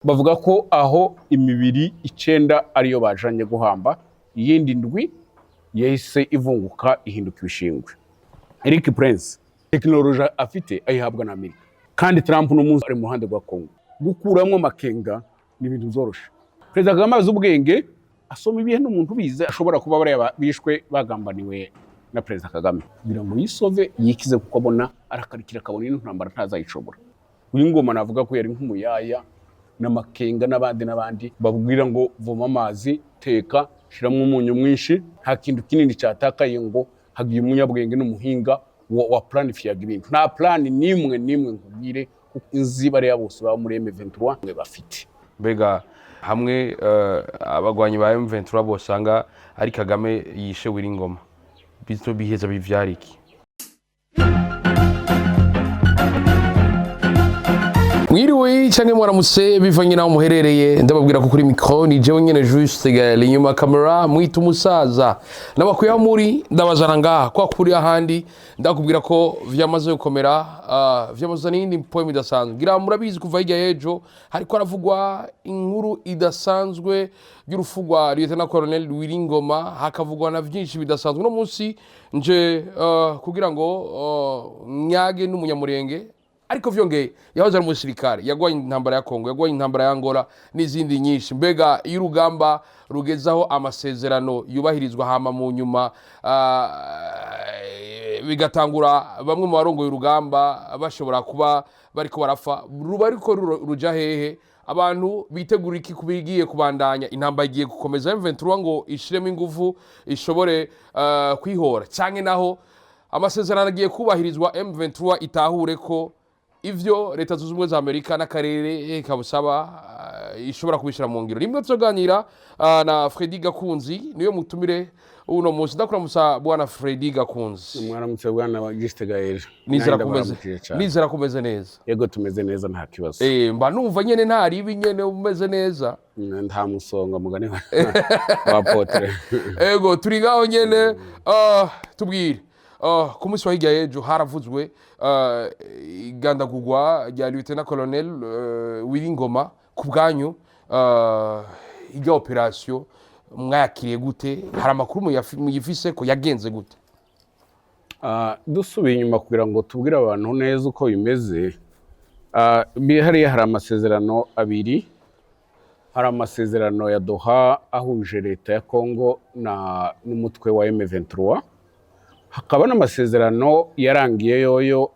bavuga ko aho imibiri 9 ariyo bajanye guhamba, iyindi ndwi yahise ivunguka ihinduka ibishingwe. Eric Prince teknoloji afite ayihabwa na Amerika, kandi Trump n'umunsi ari mu ruhande rwa Kongo. Gukuramwo makenga ni ibintu bizorosha. Perezida Kagame azi ubwenge, asoma ibihe n'umuntu bize ashobora kuba bareba bishwe bagambaniwe na Perezida Kagame, kugira ngo yisove yikize kuko abona arakarikira akabona ino ntambara ntazayishobora. Uyu Ngoma navuga ko yari nk'umuyaya n'amakenga n'abandi babwira ngo voma amazi, teka, shiramwe umunyu mwinshi, nta kintu kinini cyatakaye ngo hagiye umunyabwenge n'umuhinga wa planifiyaga ibintu. Nta plan nimwe nkubwire kuko inzibare ya bose baba muri M23 bafite. Mbega hamwe abagwanyi ba M23 bosanga ari Kagame yishe Wiringoma, bizo biheza bivyariki? Mwiriwe canke mwaramutse bivanye naho muherereye, ndababwira ko kuri micro ni jewe nyene Juste Gael, inyuma kamera mwita umusaza. Nabakuye muri ndabazana ngaha kwa kuri ahandi ndakubwira ko vyamaze gukomera, vyamaze n'indi poem idasanzwe. Ngira murabizi kuva hirya y'ejo hariko haravugwa inkuru idasanzwe y'urufugwa Lieutenant Colonel Wiringoma, hakavugwa na vyinshi bidasanzwe. No munsi nje kugira ngo nyage n'umunyamurenge, ariko vyongeye yahoze ari umusirikare, yagwanye intambara ya Kongo, yagwanye intambara ya Angola n'izindi nyinshi. Mbega iyo urugamba rugezaho amasezerano yubahirizwa hama mu nyuma bigatangura bamwe mu barongoye urugamba bashobora kuba bariko barafa, ruba ariko ruja hehe? Abantu bitegura iki kubigiye kubandanya? Intambara igiye gukomeza M23 ngo ishiremo ingufu ishobore kwihora, canke naho amasezerano agiye kubahirizwa M23 itahure ko ivyo leta zunze ubumwe za Amerika n'akarere kabusaba ishobora kubishira mu ngiro. Rimwe tuzoganira na Fredy Gakunzi, niyo mutumire uno munsi. Ndakuramusa bwana Fredy Gakunzi. Mwaramutse bwana Juste Gael. Nizera kumeze neza. Yego tumeze neza nta kibazo. Mba numva nyene ntari ibi nyene umeze neza. Nta musonga mugane wa potre. Yego turi ngaho nyene. Tubwire ku munsi wa hirya y'ejo haravuzwe igandagurwa rya Lieutenant Colonel Wiringoma. Ku bwanyu iryo operation mwayakiriye gute? Hari amakuru muyifise ko yagenze gute? Dusubiye inyuma kugira ngo tubwire abantu neza uko bimeze. Hariya hari amasezerano abiri. Hari amasezerano ya Doha ahuje leta ya Kongo n'umutwe wa M23. Hakaba n'amasezerano yarangiye yoyo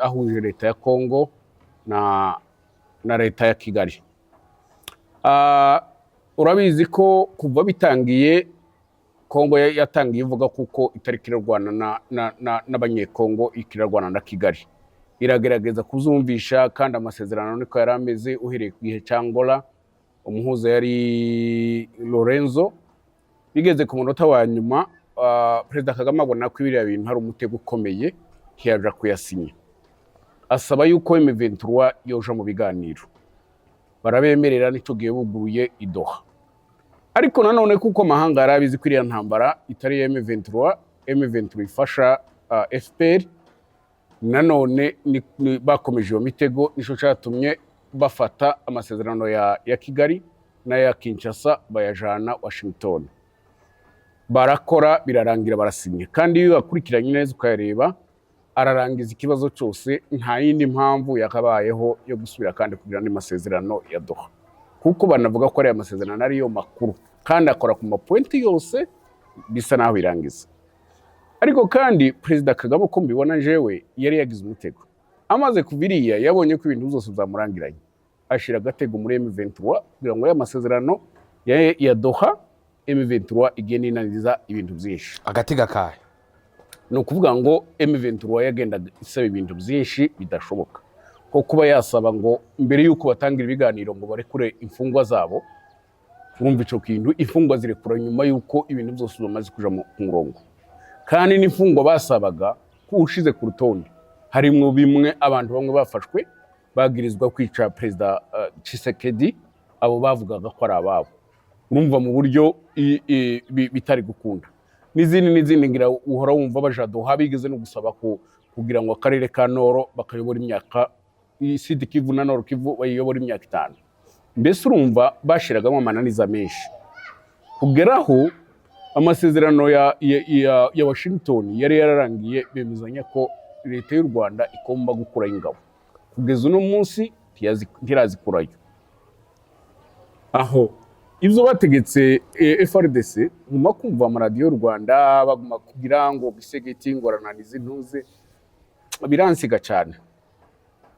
ahuje leta ya Kongo na leta ya Kigali. Urabizi ko kuva bitangiye Kongo yatangiye ivuga kuko itari kirarwana n'abanyekongo, ikirarwana na Kigali. Iragerageza kuzumvisha, kandi amasezerano niko yarameze uhereye ku gihe cya Angola. Umuhuza yari Lorenzo. Bigeze ku munota wa nyuma Perezida Kagame abona ko ibiriya bintu hari umutego ukomeye, ntiyaja kuyasinya. Asaba yuko M23 yoja mu biganiro. Barabemerera nitugiye buguruye idoha. Ariko nanone kuko amahanga yarabizi ko iriya ntambara itari M23 ifasha FPR, nanone bakomeje iyo mitego, nico cyatumye bafata amasezerano ya Kigali n'aya Kinshasa bayajana Washington. Barakora birarangira barasinya, kandi iyo bakurikiranye neza ukayareba ararangiza ikibazo cyose, nta yindi mpamvu yakabayeho yo gusubira kandi kugira andi masezerano ya Doha, kuko banavuga ko ari amasezerano ariyo makuru kandi akora ku mapointi yose bisa naho birangiza. Ariko kandi Perezida Kagame uko mbibona jewe yari yagize umutego. Amaze kuviriya yabonye ko ibintu byose bizamurangiranye, ashira agatego muri M23 kugira ngo aya masezerano ya Doha M23 igenda inaniza ibintu byinshi. Agatega kahe? No kuvuga ngo M23 yagenda isaba ibintu byinshi bidashoboka, ko kuba yasaba ngo mbere yuko batangira ibiganiro ngo barekure imfungwa zabo. Urumva ico kintu, imfungwa zirekura nyuma yuko ibintu byose bamaze kuja mu murongo. Kandi n'imfungwa basabaga ko ushize ku rutonde harimo bimwe abantu bamwe bafashwe bagirizwa kwica Perezida Tshisekedi, abo bavugaga ko ari ababo. Urumva mu buryo bitari gukunda. N'izindi ngira uhora wumva baja Doha bigeze no gusaba kugira ngo akarere ka Noro bakayobora imyaka Sud Kivu na Nord Kivu bayobora imyaka 5. mbese urumva bashiragamo amananiza menshi kugeraho amasezerano ya Washington yari yararangiye bemezanya ko leta y'u Rwanda igomba gukuraho ingabo kugeza uno munsi ntirazikurayo aho ibyo bategetse FRDC mu kumva amaradiyo y'u Rwanda baguma kugira ngo bisegeti ngorananize ntuze biransiga cyane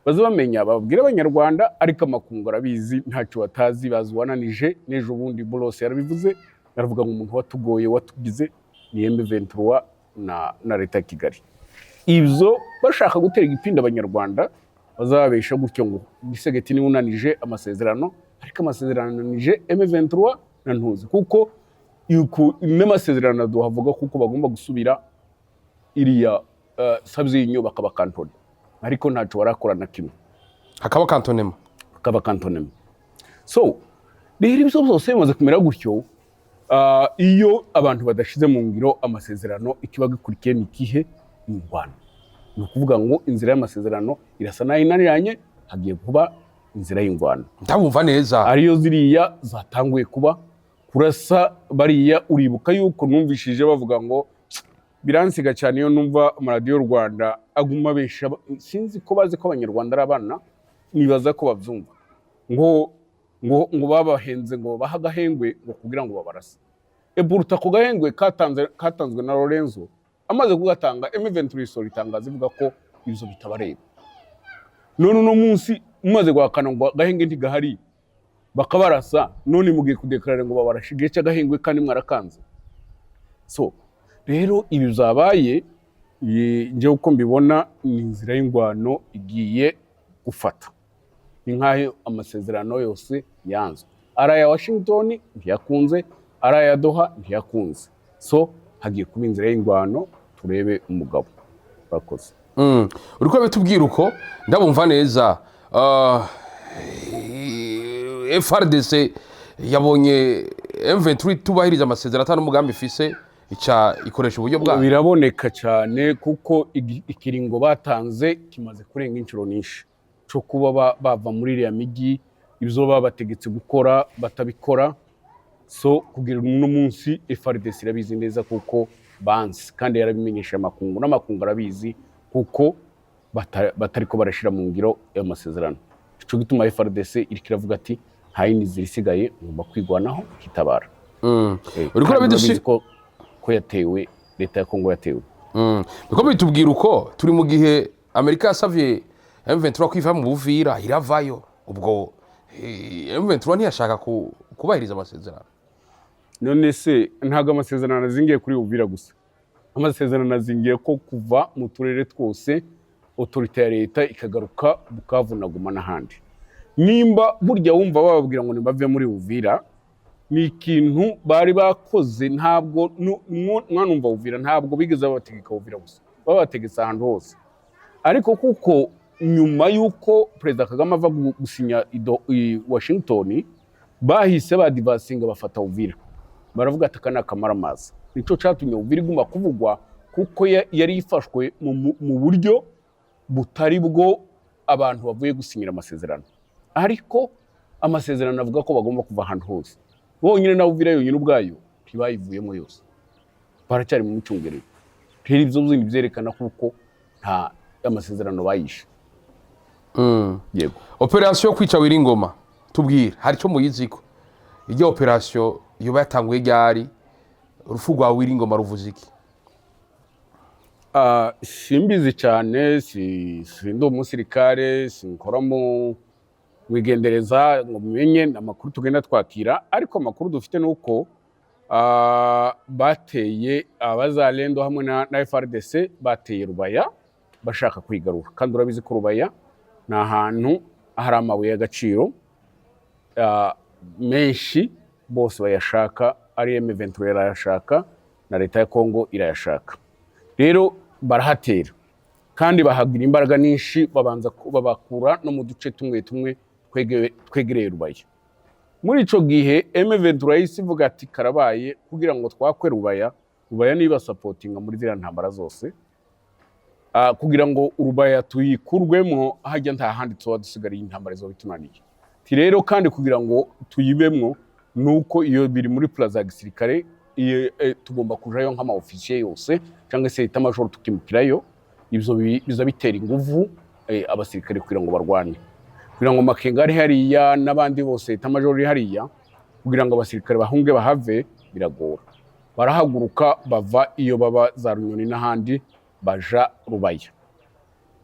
baza bamenya babwira abanyarwanda ariko amakungu arabizi ntacyo batazi bazuwananije n'ejo bundi Boros yarabivuze aravuga ngo umuntu watugoye watugize ni M23 na leta ya Kigali ibyo bashaka gutera igipinda abanyarwanda bazababesha gutyo ngo bisegeti ni unanije amasezerano ariko amasezerano nije M23 na ntuzi kuko yuko n'amasezerano duhavuga kuko bagomba gusubira iriya sabzinyo bakaba kantone ariko ntacyo barakora na kimwe hakaba kantonema so rero ibyo byose bimaze kumera gutyo iyo abantu badashize mu ngiro amasezerano ikiba gikurikiye ni ikihe mu Rwanda ni ukuvuga ngo inzira y'amasezerano irasa nayo inaniranye hagiye kuba inzira y'ingwano ndabumva neza ariyo ziriya zatanguye kuba kurasa bariya uribuka yuko numvishije bavuga ngo biransiga cyane iyo numva amaradiyo y'u Rwanda aguma besha sinzi ko bazi ko abanyarwanda ari abana nibaza ko babyumva ngo babahenze ngo baha agahengwe ngo kugira ngo babarase eburuta ku gahengwe katanzwe na Lorenzo amaze kugatanga M23 itangaza ivuga ko ibyo bitabareba none uno munsi umaze guhakana ngo agahenge ntigahari bakabarasa none mugiye kudekarara ngo babarashige cy'agahengwe kandi mwarakanze so rero ibi zabaye nje uko mbibona ni inzira y'ingwano igiye gufata ni nkaho amasezerano yose yanzwe ara ya Washington ntiyakunze ara ya Doha ntiyakunze so hagiye kuba inzira y'ingwano turebe umugabo bakoze uriko bitubwira uko ndabumva neza FRDC yabonye M23 tubahiriza amasezerano atanu umugambi ifise ikoresha uburyo bwa biraboneka cyane kuko ikiringo batanze kimaze kurenga inshuro nyinshi cyo kuba bava muri iriya migi ibyo babategetse gukora batabikora so kugira uno munsi FRDC irabizi neza kuko bansi kandi yarabimenyesha amakungu n'amakungu arabizi kuko batari ko barashira mu ngiro y'amasezerano cyo gituma FRDC irikiravuga ati nta yindi zirisigaye ngomba kwigwanaho kitabara uriko rabidushi ko yatewe leta ya Kongo yatewe biko bitubwira uko turi mu gihe Amerika yasavye M23 kwiva mu Buvira iravayo ubwo M23 ntiyashaka kubahiriza amasezerano none se ntago amasezerano azingiye kuri Buvira gusa amasezerano azingiye ko kuva mu turere twose autorité ya leta ikagaruka Bukavu na Goma n'ahandi nimba burya wumva bababwira ngo nibave muri Buvira ni ikintu bari bakoze ntabwo mwanumva Buvira ntabwo bigeze babategeka Buvira gusa babategetse ahantu hose ariko kuko nyuma yuko Perezida Kagame ava gusinya i Washington bahise badivasinga bafata Buvira baravuga ati kana kamaramaza nico catumye Buvira iguma kuvugwa kuko yari ifashwe mu buryo butari bwo abantu bavuye gusinyira amasezerano ariko amasezerano avuga ko bagomba kuva ahantu hose bonyine na Buvira yonyine ubwayo ntibayivuyemo yose baracyari mu mucungerero rero ibyo buzindi byerekana kuko nta amasezerano bayishe yego operation kwica Wiringoma tubwira hari cyo muyiziko iryo operation yoba yatanguye ryari urufu rwa Wiringoma ruvuze iki simbizi cyane sindo umusirikare sinkora mu wigendereza ngo mumenye amakuru tugenda twakira ariko amakuru dufite nuko bateye abazalendo hamwe na FRDC bateye Rubaya bashaka kwigarura kandi urabizi ko Rubaya ni ahantu hari amabuye y'agaciro menshi bose bayashaka ari M23 irayashaka na leta ya Kongo irayashaka rero barahatera kandi bahagira imbaraga nyinshi babanza babakura no mu duce tumwe twegereye Rubaya muri ico gihe M23 isivuga ati karabaye kugira ngo twakwe Rubaya niba supportinga muri zira ntambara zose kugira ngo Rubaya tuyikurwemo hajya nta handi tuba dusigariye intambara zo bitunaniye rero kandi kugira ngo tuyibemwo nuko iyo biri muri plaza ya gisirikare tugomba kujayo nk'ama officier yose cyangwa se eta major tukimukirayo ibyo biza bitera inguvu abasirikare kugira ngo barwane kugira ngo Makenga ari hariya n'abandi bose eta major ari hariya kugira ngo abasirikare bahunge bahave biragora barahaguruka bava iyo baba za Runyoni n'ahandi baja Rubaya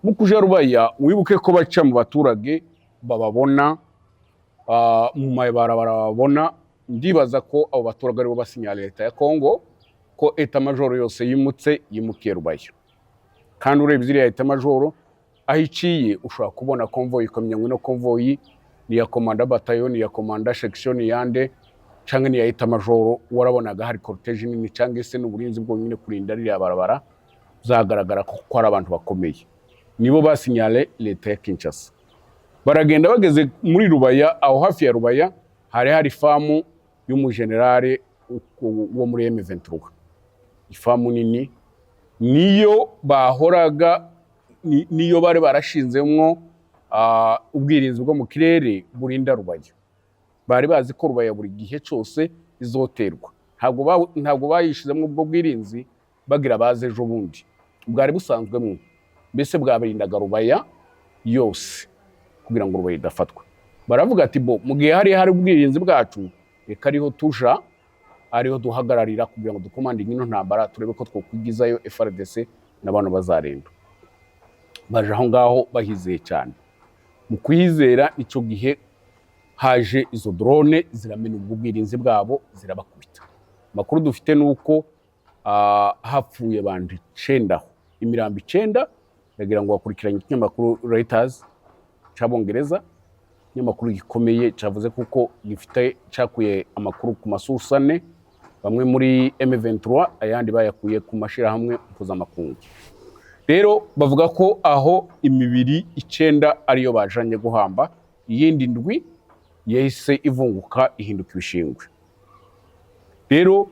mu kuja Rubaya wibuke ko baca mu baturage bababona mu mabarabara babona ndibaza ko abo baturage aribo basinyala leta ya Kongo ko eta major yose yimukiye Rubaya kandi urebye ziriya eta major aho iciye ushobora kubona convoy ikamenya ngo ino convoy ni ya komanda bataillon ya komanda section yande canke ni ya eta major warabonaga hari cortege nini canke se n'uburinzi bwo nyine kurinda ririya barabara zagaragara ko ari abantu bakomeye nibo basinyale leta ya Kinshasa baragenda bageze muri Rubaya aho hafi ya Rubaya hari famu y'umugenerale wo muri M23 ifamu nini niyo bahoraga niyo bari barashinzemwo ubwirinzi bwo mu kirere burinda Rubaya bari bazi ko Rubaya buri gihe cyose izoterwa ntabwo bayishizemwo ubwo bwirinzi bagira baze ejo bundi bwari busanzwemwo mbese bwabirindaga Rubaya yose kugira ngo Rubaya idafatwa baravuga ati bo mu gihe hari ubwirinzi bwacu reka ariho tuja ariho duhagararira kugira ngo dukomande ino ntambara turebe ko twokwigizayo FRDC n'abantu bazarenda baje aho ngaho bahizeye cyane mu kwizera ico gihe haje izo drone ziramena ubwirinzi bwabo zirabakubita makuru dufite nuko hapfuye bandi 9 imirambo 9 yagira ngo bakurikiranye ikinyamakuru Reuters cy'Abongereza nyamakuru gikomeye cyavuze kuko gifite cyakuye amakuru ku masusane bamwe muri M23 ayandi bayakuye ku mashira hamwe mpuzamakungu rero bavuga ko aho imibiri 9 ariyo bajanye guhamba iyindi ndwi yahise ivunguka ihinduka ibishingwe rero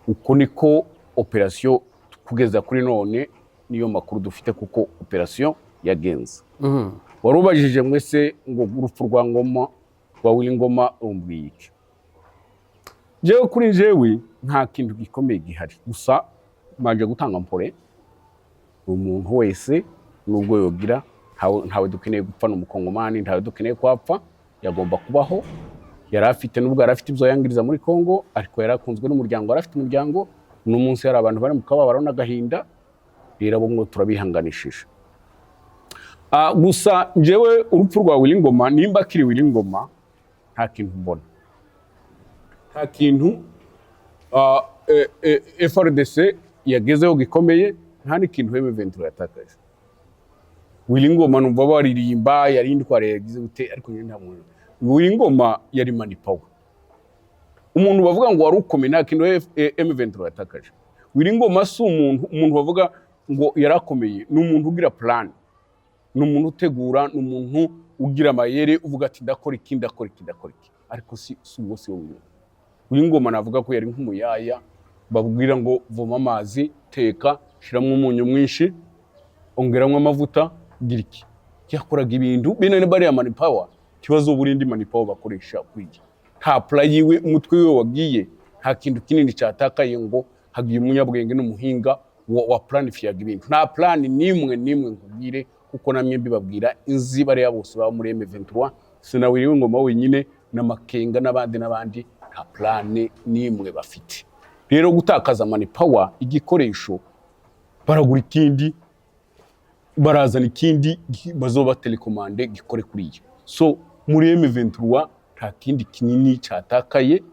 uko niko operation kugeza kuri none niyo makuru dufite kuko operation yagenze warubajije mwese ngo urupfu rwa Ngoma rwa Willy Ngoma rumbwike jewe kuri jewe nta kintu gikomeye gihari gusa manje gutanga mpore umuntu wese nubwo yogira ntawe dukeneye gupfa n'umukongomani ntawe dukeneye kwapfa yagomba kubaho yarafite nubwo yarafite ibyo yangiriza muri Kongo ariko yarakunzwe n'umuryango yarafite umuryango n'umunsi hari abantu bari mu kababaro n'agahinda rero abo mwo turabihanganishije gusa njyewe urupfu rwa Willy Ngoma nimba kiri Willy Ngoma nta kintu mbona nta kintu FRDC yagezeho gikomeye nta n'ikintu M23 yatakaje Willy Ngoma numva baririmba yarindwa yagize gute ariko nyine nta muntu Willy Ngoma yari mani power umuntu bavuga ngo wari ukomeye nta kintu M23 yatakaje Willy Ngoma si umuntu bavuga ngo yarakomeye n'umuntu ugira plan n'umuntu utegura n'umuntu ugira amayere uvuga ati ndakora iki ariko si wose Willy Ngoma navuga ko yari nk'umuyaya babwira ngo voma amazi teka shiramo umunyu mwinshi ongeramo amavuta gira iki yakoraga ibintu bene bari ya mani power kibazo burindi mani power bakoresha kwigi nta play yiwe umutwe we wagiye nta kintu kinini cyatakaye ngo hagiye umunyabwenge n'umuhinga wa planifiyaga ibintu nta plan nimwe nkubwire kuko namye mbibabwira inzi bare ya bose ba muri M23 sina Willy Ngoma wenyine na Makenga n'abandi nta plan nimwe bafite rero gutakaza mani power igikoresho baragura ikindi barazana ikindi bazoba telecommande gikore kuriye so muri M23 nta kindi kinini cyatakaye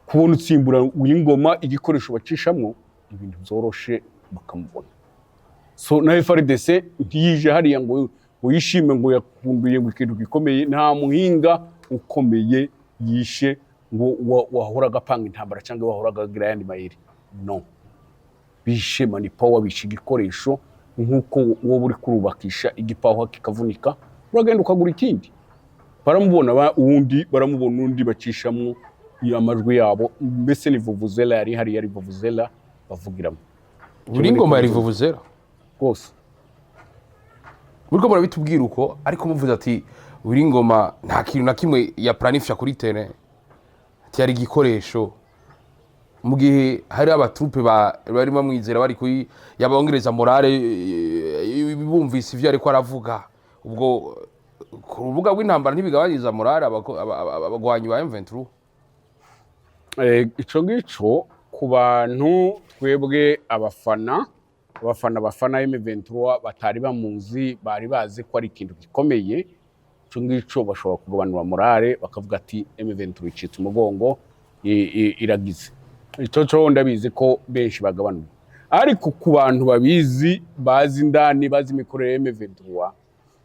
kubona utsimbura Willy Ngoma igikoresho bacishamwo ibintu byoroshe bakamubona so na FRDC ntiyije hariya ngo yishime ngo yakumbuye ngo ikintu gikomeye nta muhinga ukomeye yishe ngo wahoraga panga intambara cyangwa wahoraga gira yandi mayiri no bishe mani power bishe igikoresho nkuko wo buri kurubakisha igipaho kikavunika uragenda ukagura ikindi baramubona undi bacishamwo amajwi yabo mbese ni vuvuzela yari vuvuzela bavugiramo Willy Ngoma yari vuvuzela rwose buriko murabitubwira uko ariko muvuze ati Wiringoma nta kintu na kimwe ya planifya kuri terrain cyari igikoresho mu gihe hari abatrupe bari bamwizera bari kuyi yabongereza morale bumvise ivyo ariko aravuga ubwo ku rubuga rw'intambara ntibigabanyiriza morale abagwanyi ba M23. Ico ngico ku bantu twebwe abafana M23 batari bamuzi bari bazi ko ari ikintu gikomeye. Ico ngico bashobora kugabanura morale bakavuga ati M23 icitse umugongo iragize. Ico cyo ndabizi ko benshi bagabanuye, ariko ku bantu babizi bazi indani bazi imikorere M23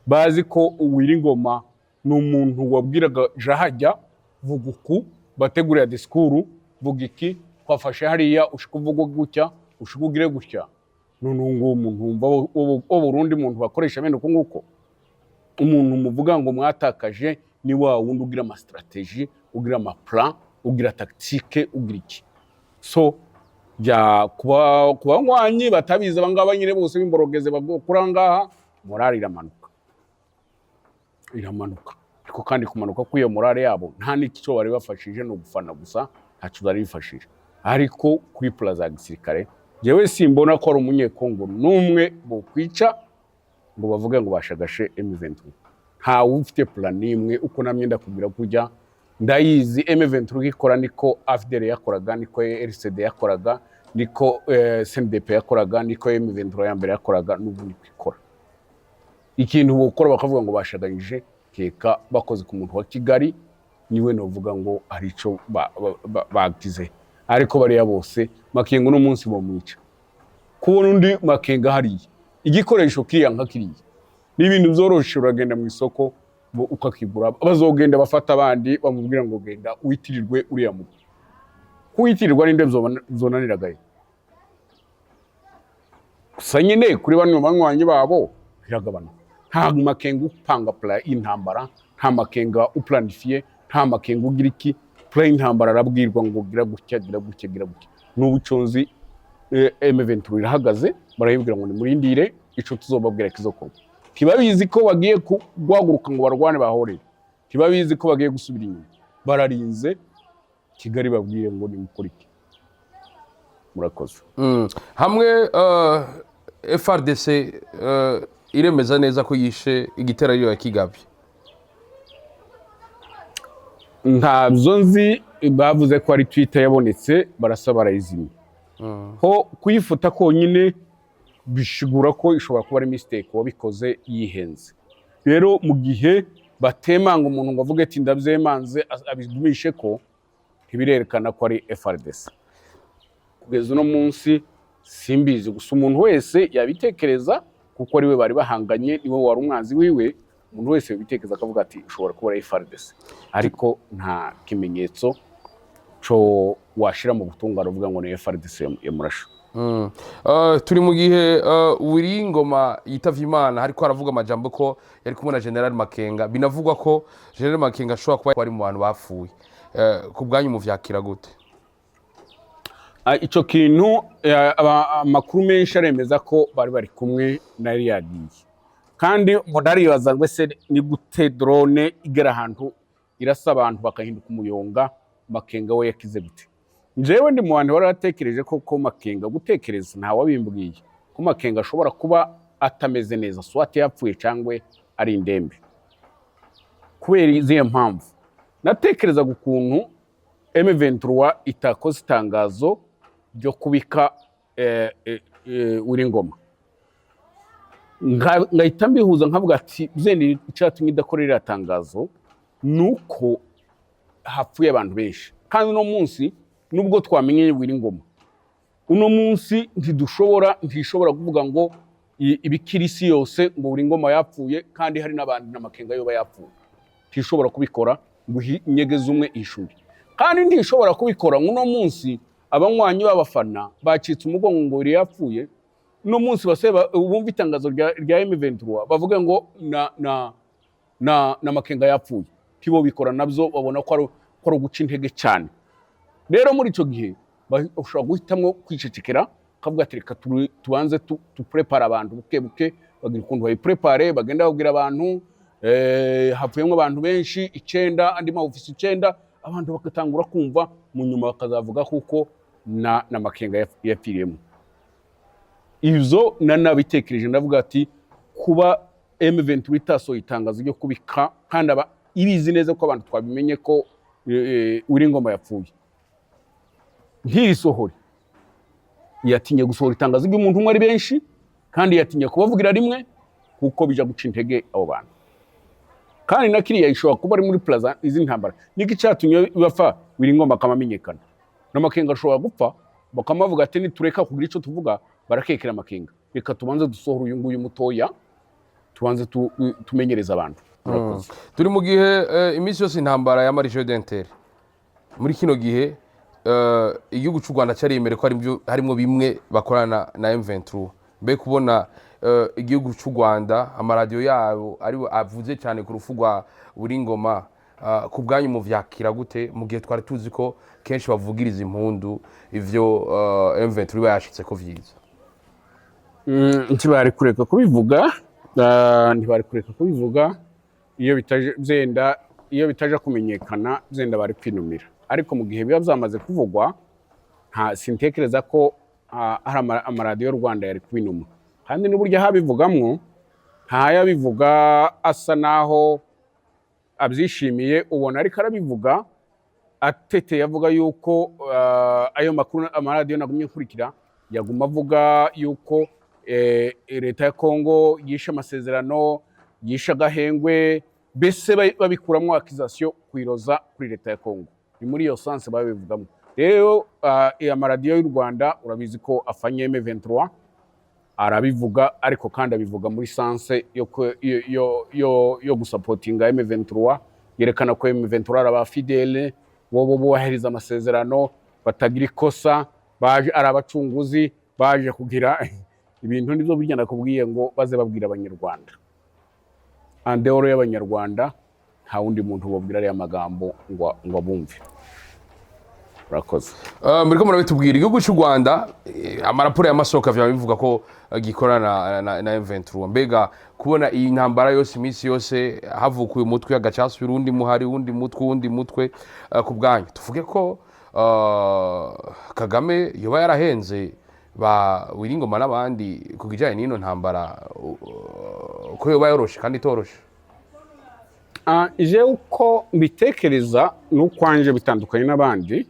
bazi ko Uwiringoma n'umuntu wabwiraga jahajya vuguku bategurira diskuru vuga iki kwafashe hariya ushikuvuga gutya ushikugire gutya nunungu umuntu umva Burundi muntu bakoresha bene uko nguko umuntu muvuga ngo mwatakaje ni wa wundi ugira ama strategy ugira ama plan ugira tactique ugira iki. So ya kuba ngwanyi batabiza bangaba nyine bose bimborogeze bagokura ngaha morale iramanuka ariko kandi kumanuka kwiyo morale yabo nta nico bari bafashije no gufana gusa ntaco bari bifashije, ariko kuri plaza ya gisirikare jewe simbona ko ari umunyekongo numwe bo kwica ngo bavuge ngo bashagashe M23. Nta ufite plan imwe uko namye ndakubwira kujya ndayizi M23 ikora niko AFDL yakoraga niko RCD yakoraga niko CNDP yakoraga niko M23 ya mbere yakoraga n'ubundi kwikora ikintu bokora bakavuga ngo bashaganyije keka bakoze ku muntu wa Kigali niwe novuga ngo ari ico bagize, ariko bari bose Makenga no munsi bo mwica kubona undi Makenga hari igikoresho kiyanka kiriye n'ibintu byoroshe uragenda mu isoko ukakigura bazogenda bafata abandi bamubwira ngo genda witirirwe uriya mu kwitirirwa ninde zonaniragaye sanyine kuri bano banywanyi babo biragabana. Nta Makenga upanga plan y'intambara, nta Makenga uplanifie, nta Makenga ugira iki plan y'intambara arabwirwa ngo gira gutya n'ubuconzi. M23 irahagaze barayibwira ngo ni murindire ico tuzobabwira kizokora. Tibabizi ko bagiye guhaguruka ngo barwane bahore, tibabizi ko bagiye gusubira inyuma, bararinze Kigali babwire ngo ni mukuriki. Murakoze. Hamwe FRDC iremeza neza ko yishe igiterero ya Kigabye. Ntabyo nzi bavuze ko ari Twitter yabonetse barasaba barayizimya. Ho kuyifuta konyine bishigura ko ishobora kuba ari mistake wabikoze yihenze. Rero mu gihe batemanga umuntu ngo avuge ati ndabyemanze abigumishe ko ntibirerekana ko ari FRDC. Kugeza no munsi simbizi gusa umuntu wese yabitekereza kuko ari we bari bahanganye niwe wari umwanzi wiwe, umuntu wese yabitekereza akavuga ati ushobora kuba ari FRDC, ariko nta kimenyetso cyo washira mu butungano uvuga ngo ni FRDC yamurasha. Turi mu gihe Uwiringoma yitavye Imana hariko aravuga amajambo ko yari kumwe na General Makenga, binavugwa ko General Makenga ashobora kuba ari mu bantu bapfuye. Ku bwanyu muvyakira gute? Ico kintu amakuru menshi aremeza ko bari kumwe na yagiye, kandi mudaribaza ngo se ni gute drone igera ahantu irasa abantu bakahinduka umuyonga Makenga we yakize gute? Njewe ndi mu bantu baratekereje ko Makenga gutekereza nta wabimbwiye ko Makenga ashobora kuba atameze neza swati yapfuye cyangwe ari indembe. Kubera izihe mpamvu natekereza gukuntu M23 itakoze itangazo ryo kubika Uwiringoma, ngahita mbihuza nkavuga ati zeni icyatumye idakorera tangazo nuko hapfuye abantu benshi, kandi no munsi nubwo twamenye Uwiringoma uno munsi ntishobora kuvuga ngo ibikirisi yose ngo Uwiringoma yapfuye kandi hari n'abandi na Makenga yoba yapfuye. Ntishobora kubikora ngo inyegeze umwe ishuri, kandi ntishobora kubikora uno munsi abanywanyi b'abafana bacitse umugongo ngo uri yapfuye. Uno munsi baseba bumva itangazo rya M23 bavuga ngo na Makenga yapfuye, kibo bikora nabyo babona ko ari uguca intege cyane. Rero muri ico gihe bashobora guhitamwo kwicecekera kavuga ati reka tubanze tu prepare abantu buke bagira ukuntu bayiprepare bagenda babwira abantu hapfuyemo abantu benshi 9 andi ma ofisi 9 abantu bakatangura kumva mu nyuma bakazavuga kuko na Makenga yapfiriyemo. Ivyo nanabitekereje ndavuga ati kuba M23 itasohoye itangazo ryo kubika kandi ibizi neza ko abantu twabimenye ko Uwiringoma yapfuye ntirisohore, yatinye gusohora itangazo ry'umuntu umwe ari benshi kandi yatinye kubavugira rimwe kuko bija guca intege abo bantu. Kandi na kiriya ishobora kuba ari muri plaza izi ntambara niki cyatumye bapfa Uwiringoma akamamenyekana na Makenga ashobora gupfa bakamavuga ati nitureka kugira ico tuvuga barakekera Makenga, reka tubanze dusohora uyu nguyu mutoya tubanze tumenyereza abantu. Turi mu gihe imisi yose intambara ya Marie Jodenter muri kino gihe igihugu cy'u Rwanda cyaremere ko harimo bimwe bakorana na M23. Mbe kubona igihugu cy'u Rwanda amaradiyo yabo ari avuze cyane ku rufu rwa Uwiringoma, ku bwanyu mu vyakira gute mu gihe twari tuzi ko kenshi bavugiriza impundu ivyo M23 bayashitse ko vyiza? Ntibari kureka kubivuga iyo bitaje kumenyekana zenda bari kwinumira, ariko mu gihe biba byamaze kuvugwa sintekereza ko hari amaradiyo y'u Rwanda yari kwinuma. Kandi n'uburyo habivugamwo ntayabivuga asa naho abyishimiye, ubona ariko arabivuga atete yavuga yuko ayo makuru amaradiyo nagumye nkurikira yaguma avuga yuko leta ya Kongo yishe amasezerano, yishe agahengwe, bese babikuramwo accusation kwiroza kuri leta ya Kongo. Ni muri iyo sanse babivugamo. Rero amaradiyo y'u Rwanda urabizi ko afanye M23 arabivuga, ariko kandi abivuga muri sanse yo gusupportinga M23, yerekana ko M23 araba fidele, bo baheriza amasezerano, batagira ikosa, baje arabacunguzi, baje kugira ibintu nibyo burya nakubwiye ngo baze babwira abanyarwanda. Andeoro y'abanyarwanda nta wundi muntu bobwira ari amagambo ngo bumve. Urakoze. Muriko murabitubwira igihugu cy'u Rwanda amaraporo y'amasoko avya bivuga ko gikorana na M23. Mbega kubona iyi ntambara yose imisi yose havukuye umutwe agacasubira undi muhari undi mutwe ku bwanyu tuvuge ko Kagame yoba yarahenze ba Uwiringoma n'abandi kugijanye n'ino ntambara ko yoba yoroshe kandi toroshe? Je uko mbitekereza n'ukwanje bitandukanye n'abandi.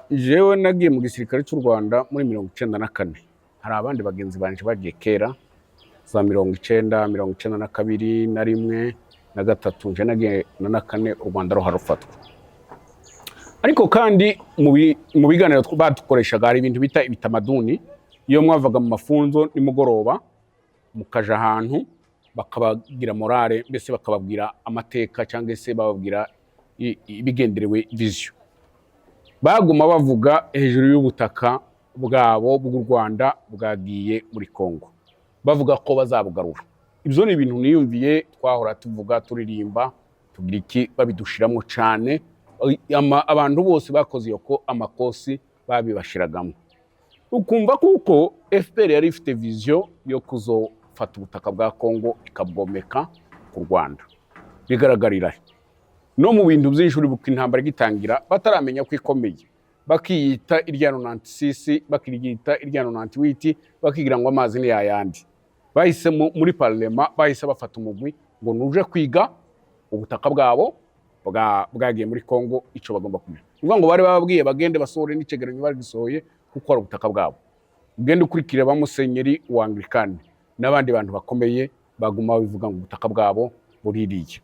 Jewe nagiye mu gisirikare cy'u Rwanda muri 1994. Hari abandi bagenzi banje bagiye kera za 1992 na 1 na 3 nje nagiye na 4 u Rwanda ruharufatwa. Ariko kandi mu biganiro badukoreshaga hari ibintu bita ibitamaduni, iyo mwavaga mu mafunzo nimugoroba mukaja ahantu bakabagira morale, mbese bakababwira amateka cyangwa se bababwira ibigenderewe vision. Baguma bavuga hejuru y'ubutaka bwabo bw'u Rwanda bwagiye muri Kongo, bavuga ko bazabugarura. Ibyo ni ibintu niyumviye twahora tuvuga turirimba tugira iki babidushiramo cyane, abantu bose bakoze yoko amakosi babibashiragamo. Ukumva kuko FPR yari ifite vision yo kuzofata ubutaka bwa Kongo ikabwomeka ku Rwanda. Bigaragarira no mu bintu by'ishuri buko intambara gitangira bataramenya ko ikomeye, bakiyita irya 96 bakirigita irya 98 bakigira ngo amazi ni yayandi. Bahise muri parlement bahise bafata umugwi ngo nuje kwiga ubutaka bwabo bwagiye muri Kongo ico bagomba kumenya. Uvuga ngo bari bababwiye bagende basohore n'icegeranyo bari gisohoye kuko ari ubutaka bwabo. Ugende ukurikira ba Musenyeri wa Anglikani n'abandi bantu bakomeye baguma bivuga ngo ubutaka bwabo buririye,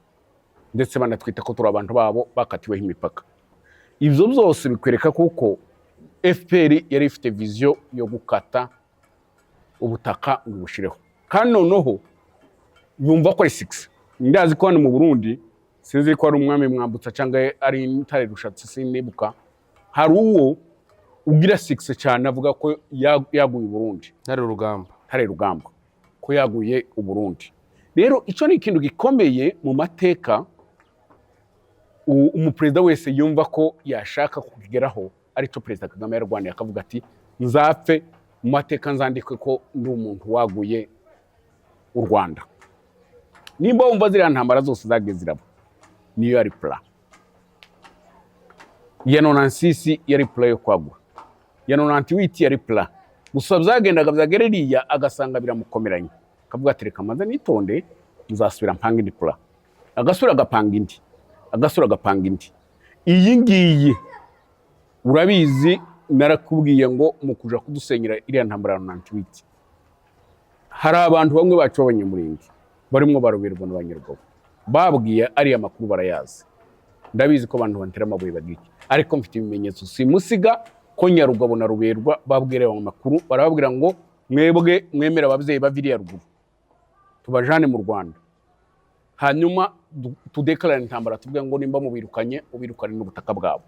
ndetse banatwita ko turi abantu babo bakatiweho imipaka. Ivyo byose bikwereka kuko FPR yari ifite vision yo gukata ubutaka ngo bushireho. Kandi noneho yumva ko ari 6. Ndazi ko hano mu Burundi sinzi ko ari umwami Mwambutsa cyangwa ari Ntare Rushatsi sinibuka, hari uwo ugira 6 cyane avuga ko yaguye Burundi. Ntare Rugamba ko yaguye u Burundi. Rero ico ni ikintu gikomeye mu mateka umuperezida wese yumva ko yashaka kugeraho, arico Perezida Kagame y'u Rwanda yakavuga ati nzapfe mu mateka nzandikwe ko ndi umuntu waguye u Rwanda. nimba wumva ziriya ntambara zose zagiye ziraba niyo yari plan ya 96 yari plan yo kwagura ya 98 yari plan gusa byagendaga byagereriya agasanga biramukomeranye akavuga ati reka maze nitonde muzasubira mpanga indi plan agasura agapanga indi agasura agapanga indi iyi ngiyi urabizi narakubwiye ngo mu kuja kudusenyera iriya ntambara ya 98 hari abantu bamwe bacu b'abanyamurenge barimo baroberwa n'abanyarwanda babwiye ariya makuru barayazi ndabizi ko abantu bantera amabuye bagiki ariko mfite ibimenyetso simusiga ko Nyarugabo na Ruberwa babwire mu makuru barababwira ngo mwebwe mwemera ababyeyi baviriya ruguru tubajane mu Rwanda hanyuma tudeklarane intambara tuvuga ngo nimba mubirukanye ubirukane n'ubutaka bwabo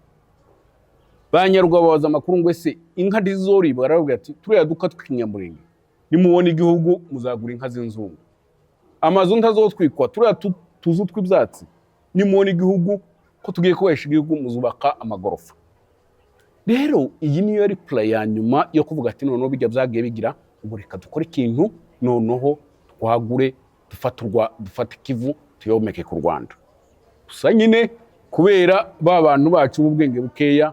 Banyarugabo baza amakuru ngo ese inka dizori barababwira ati turiya duka tw'inyamurenge nimubona igihugu muzagura inka z'inzungu amazu ntazotwikwa turiya tuzu tw'ibyatsi nimubona igihugu ko tugiye kubesha igihugu muzubaka amagorofa rero iyi niyo yari plan ya nyuma yo kuvuga ati noneho bijya byagiye bigira ubu reka dukore ikintu noneho twagure dufata Kivu tuyomeke ku Rwanda gusa nyine kubera ba bantu bacu b'ubwenge bukeya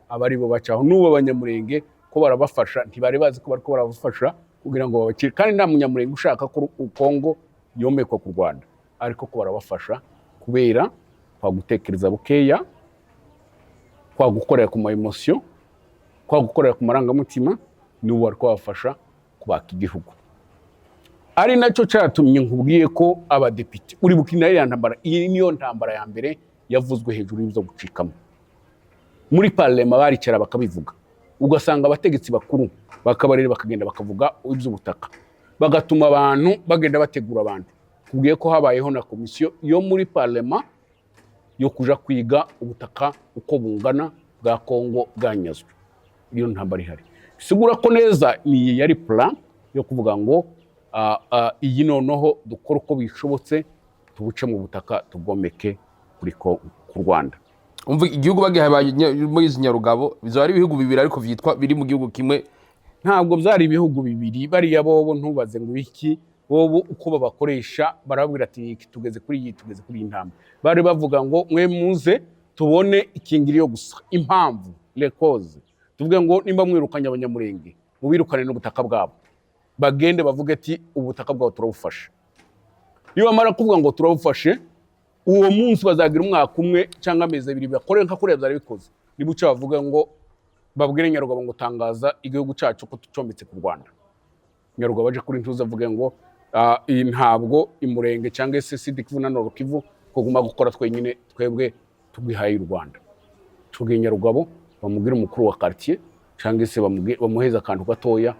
abari bo bacaho n'ubu abanyamurenge ko barabafasha ntibari bazi ko bariko barabafasha kugira ngo babakire kandi nta munyamurenge ushaka ko Kongo yomekwa ku Rwanda ariko ko barabafasha kubera kwa gutekereza bukeya kwa gukorera ku ma emotion kwa gukorera ku marangamutima n'ubu bariko bafasha kubaka igihugu ari nacyo cyatumye nkubwiye ko abadepite uri bukina iriya ntambara iyi niyo ntambara ya mbere yavuzwe hejuru y'ibyo gucikamo muri parlement baricara bakabivuga ugasanga abategetsi bakuru bakabarere bakagenda bakavuga iby'ubutaka bagatuma abantu bagenda bategura abantu kubwiye ko habayeho na komisiyo yo muri parlement yo kuja kwiga ubutaka uko bungana bwa Kongo bwanyazwe iyo ntambara ihari sigura ko neza ni yari plan yo kuvuga ngo iyi noneho dukora uko bishobotse tubuce mu butaka tugomeke ku Rwanda umva igihugu bagihaye muri Nyarugabo bizaba ari ibihugu bibiri ariko vyitwa biri mu gihugu kimwe ntabwo byari ibihugu bibiri bariya bobo ntubaze ngo iki bobo uko babakoresha barabwira ati tugeze kuri iyi ntambwe bari bavuga ngo mwe muze tubone ikingiriyo gusa impamvu les causes tuvuge ngo nimba mwirukanye abanyamurenge mubirukane n'ubutaka bwabo bagende bavuge ati ubutaka bwabo turabufashe iyo bamara kuvuga ngo turabufashe uwo munsi bazagira umwaka umwe cyangwa amezi abiri bakore nka kuriya byari bikoze nibuca bavuga ngo babwire Nyarugabo ngo tangaza igihugu cyacu ko tucombetse ku Rwanda Nyarugabo baje kuri ntuza avuge ngo iyi ntabwo imurenge cyangwa se Sud Kivu na Nord Kivu kuguma gukora twenyine twebwe tubwihaye u Rwanda tugiye Nyarugabo bamubwira umukuru wa quartier cyangwa se bamuheza akantu gatoya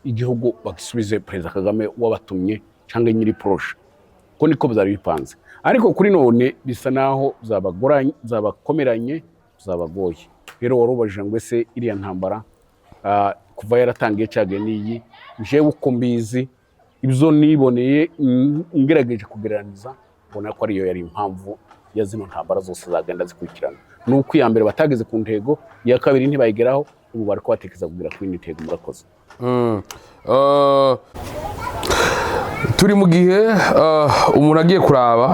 igihugu bagisubize Perezida Kagame wabatumye cyangwa nyiri proche ko niko byari bipanze ariko kuri none bisa naho zabakomeranye zabagoye rero warubajije ngo ese iriya ntambara kuva yaratangiye cyage niyi jewe uko mbizi ibyo niboneye ngerageje kugereraniza mbona ko ariyo yari impamvu ya zino ntambara zose zagenda zikurikirana nuko iya mbere batageze ku ntego iya kabiri ntibayigeraho ubu bari kubatekereza kugira kuri intego murakoze turi mu gihe umuntu agiye kuraba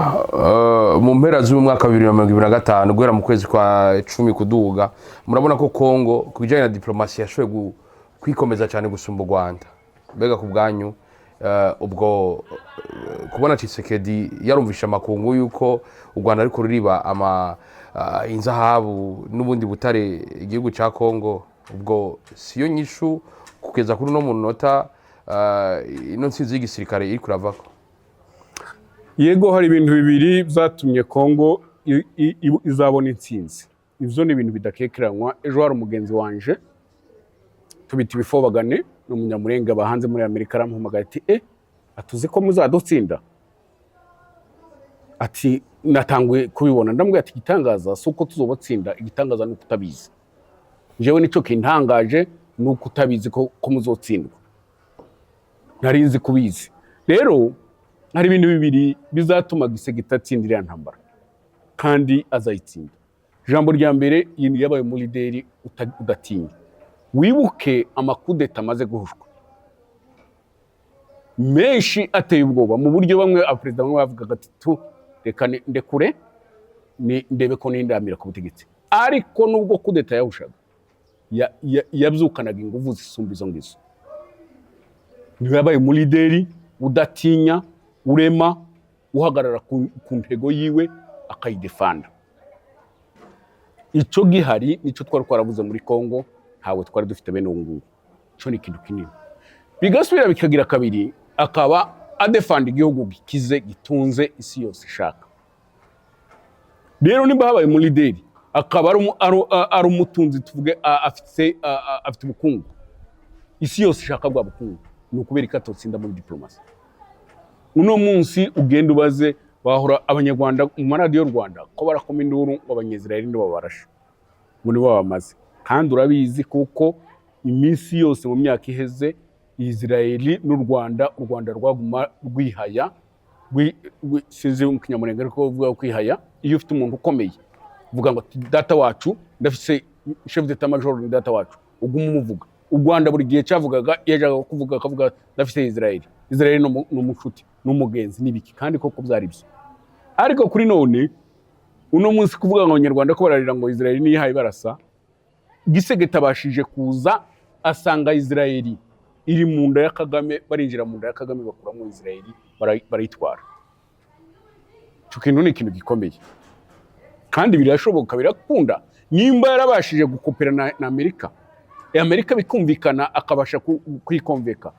mu mpera z'umwaka 2025 guhera mu kwezi kwa 10 kuduga murabona ko Kongo kubijanye na diplomasi yashoboye kwikomeza cyane gusumba u Rwanda mbega ku bwanyu ubwo kubona Tshisekedi yarumvisha amakungu yuko u Rwanda ariko ruriba inzahabu n'ubundi butare igihugu cya Kongo ubwo siyo nyishu kugeza kuri no munota ino nsinzi y'igisirikare iri kuravako yego hari ibintu bibiri byatumye Kongo izabona intsinzi ivyo ni ibintu bidakekeranywa ejo hari umugenzi wanje tubita ibifobagane n'umunyamurenge bahanze muri Amerika aramuhamagaye ati atuze ko muzadutsinda ati natanguye kubibona ndamubwira ati igitangaza suko tuzobatsinda igitangaza nuko utabizi jewe nico kintangaje nuko utabizi ko muzotsindwa narinzi kubizi rero hari ibintu bibiri bizatuma Gisegeta atsindira ya ntambara kandi azayitsinda jambo rya mbere yini yabaye mu leader udatinya wibuke amakudeta amaze guhushwa menshi ateye ubwoba mu buryo bamwe abaperezida bamwe bavugaga ati reka ndekure ndebe ko nindamira ku butegetsi. Ariko nubwo kudeta yahushaga yabyukanaga ingufu zisumba izo ngizo. Niwe yabaye umulideri udatinya, urema, uhagarara ku ntego yiwe akayidefanda. Icyo gihari nicyo twari twarabuze muri Kongo, ntawe twari dufite bene ubu ngubu. Cyo ni ikintu kinini. Bigasubira bikagira kabiri, akaba adefanda igihugu gikize gitunze isi yose ishaka. Rero niba habaye umulideri akaba ari umutunzi, tuvuge afite ubukungu, isi yose ishaka bwa bukungu, ni ukubera ko atotsinda muri diplomasi. Uno munsi ugenda ubaze bahora abanyarwanda mu maradiyo y'u Rwanda ko barakoma induru ngo abanyezirayeli nibo babarashe, ngo nibo babamaze. Kandi urabizi kuko iminsi yose mu myaka iheze Israeli n'u Rwanda, u Rwanda rwaguma rwihaya, sinzi mu Kinyamurenge ariko bavuga kwihaya. Iyo ufite umuntu ukomeye uvuga ngo data wacu, ndafise chef d'état major ni data wacu, uguma umuvuga. U Rwanda buri gihe cyavugaga yajaga kuvuga akavuga ndafise Israeli no mushuti n'umugenzi n'ibiki, kandi koko byari byo. Ariko kuri none uno munsi kuvuga ngo Abanyarwanda ko bararira ngo Israeli niyihaye barasa, Gisegeta bashije kuza asanga Israeli iri mu nda ya Kagame, barinjira mu nda ya Kagame bakuramo Israeli barayitwara. Cyo kintu ni ikintu gikomeye kandi birashoboka, birakunda. Nimba yarabashije gukopera na Amerika, Amerika bikumvikana akabasha kwikonveka,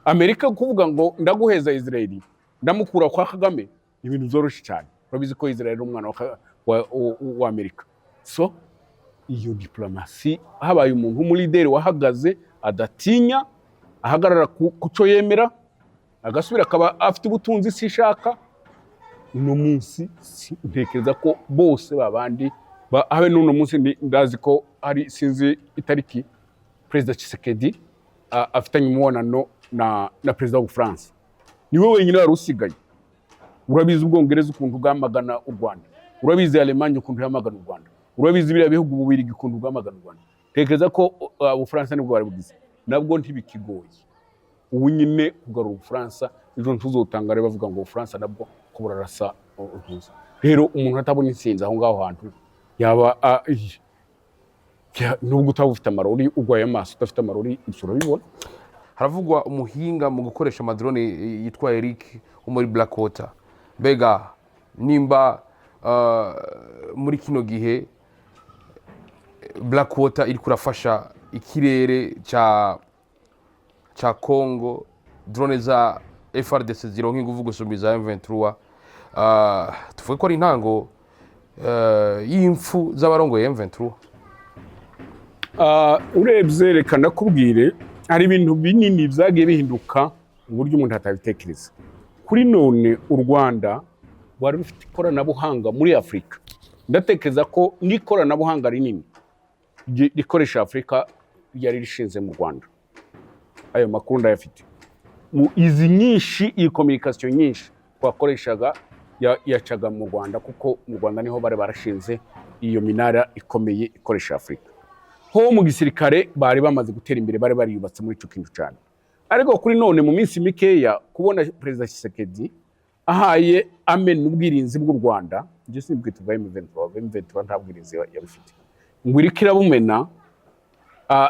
Amerika kuvuga ngo ndaguheza Israeli ndamukura kwa Kagame, ibintu byoroshye cyane. Urabizi ko Israeli umwana wa Amerika. So iyo diplomasi, habaye umuntu umulideri wahagaze adatinya, ahagarara ku cyo yemera, agasubira akaba afite ubutunzi isi ishaka. Uno munsi ntekereza ko bose babandi habe n'uno munsi ndazi ko ari sinzi itariki Perezida Tshisekedi afitanye umubonano na Perezida wa France. Niwe wenyine wari usigaye. Urabizi Ubwongereza ukuntu bwamagana u Rwanda, urabizi Alemanya ukuntu yamagana u Rwanda, urabizi biriya bihugu bubiri ukuntu bwamagana u Rwanda. Tekereza ko Ubufaransa nibwo bari bugize, nabwo ntibikigoye. Ubu nyine kugarura Ubufaransa, ejo ntuzotangare bavuga ngo Ubufaransa nabwo ko burarasa uruza. Rero umuntu atabona insinzi aho ngaho hantu yaba nubwo utaba ufite amarori, ugwaye amaso udafite amarori, insura bibona. Haravugwa umuhinga mu gukoresha amadrone yitwa Eric wo muri Blackwater. Mbega nimba muri kino gihe Blackwater iri kurafasha ikirere cha Congo, drone za FRDC zironka ingufu gusumba za M23, tuvuge ko ari intango y'imfu z'abarongoye M23. Urebye reka nakubwire, hari ibintu binini byagiye bihinduka mu buryo umuntu atabitekereza. Kuri none u Rwanda wari rufite ikoranabuhanga muri Afurika. Ndatekereza ko n'ikoranabuhanga rinini rikoresha Afurika ryari rishinze mu Rwanda. Ayo makuru ndayafite. Izi nyinshi, iyi communication nyinshi twakoreshaga yacaga mu Rwanda, kuko mu Rwanda niho bari barashinze iyo minara ikomeye ikoresha Afurika. Ho mu gisirikare bari bamaze gutera imbere, bari bariyubatse muri ico kintu cyane. Ariko kuri none mu minsi mikeya kubona Perezida Tshisekedi ahaye amen ubwirinzi bw'u Rwanda, je simbwita bwa M23 nta bwirinzi yabifite, ngo irikira bumena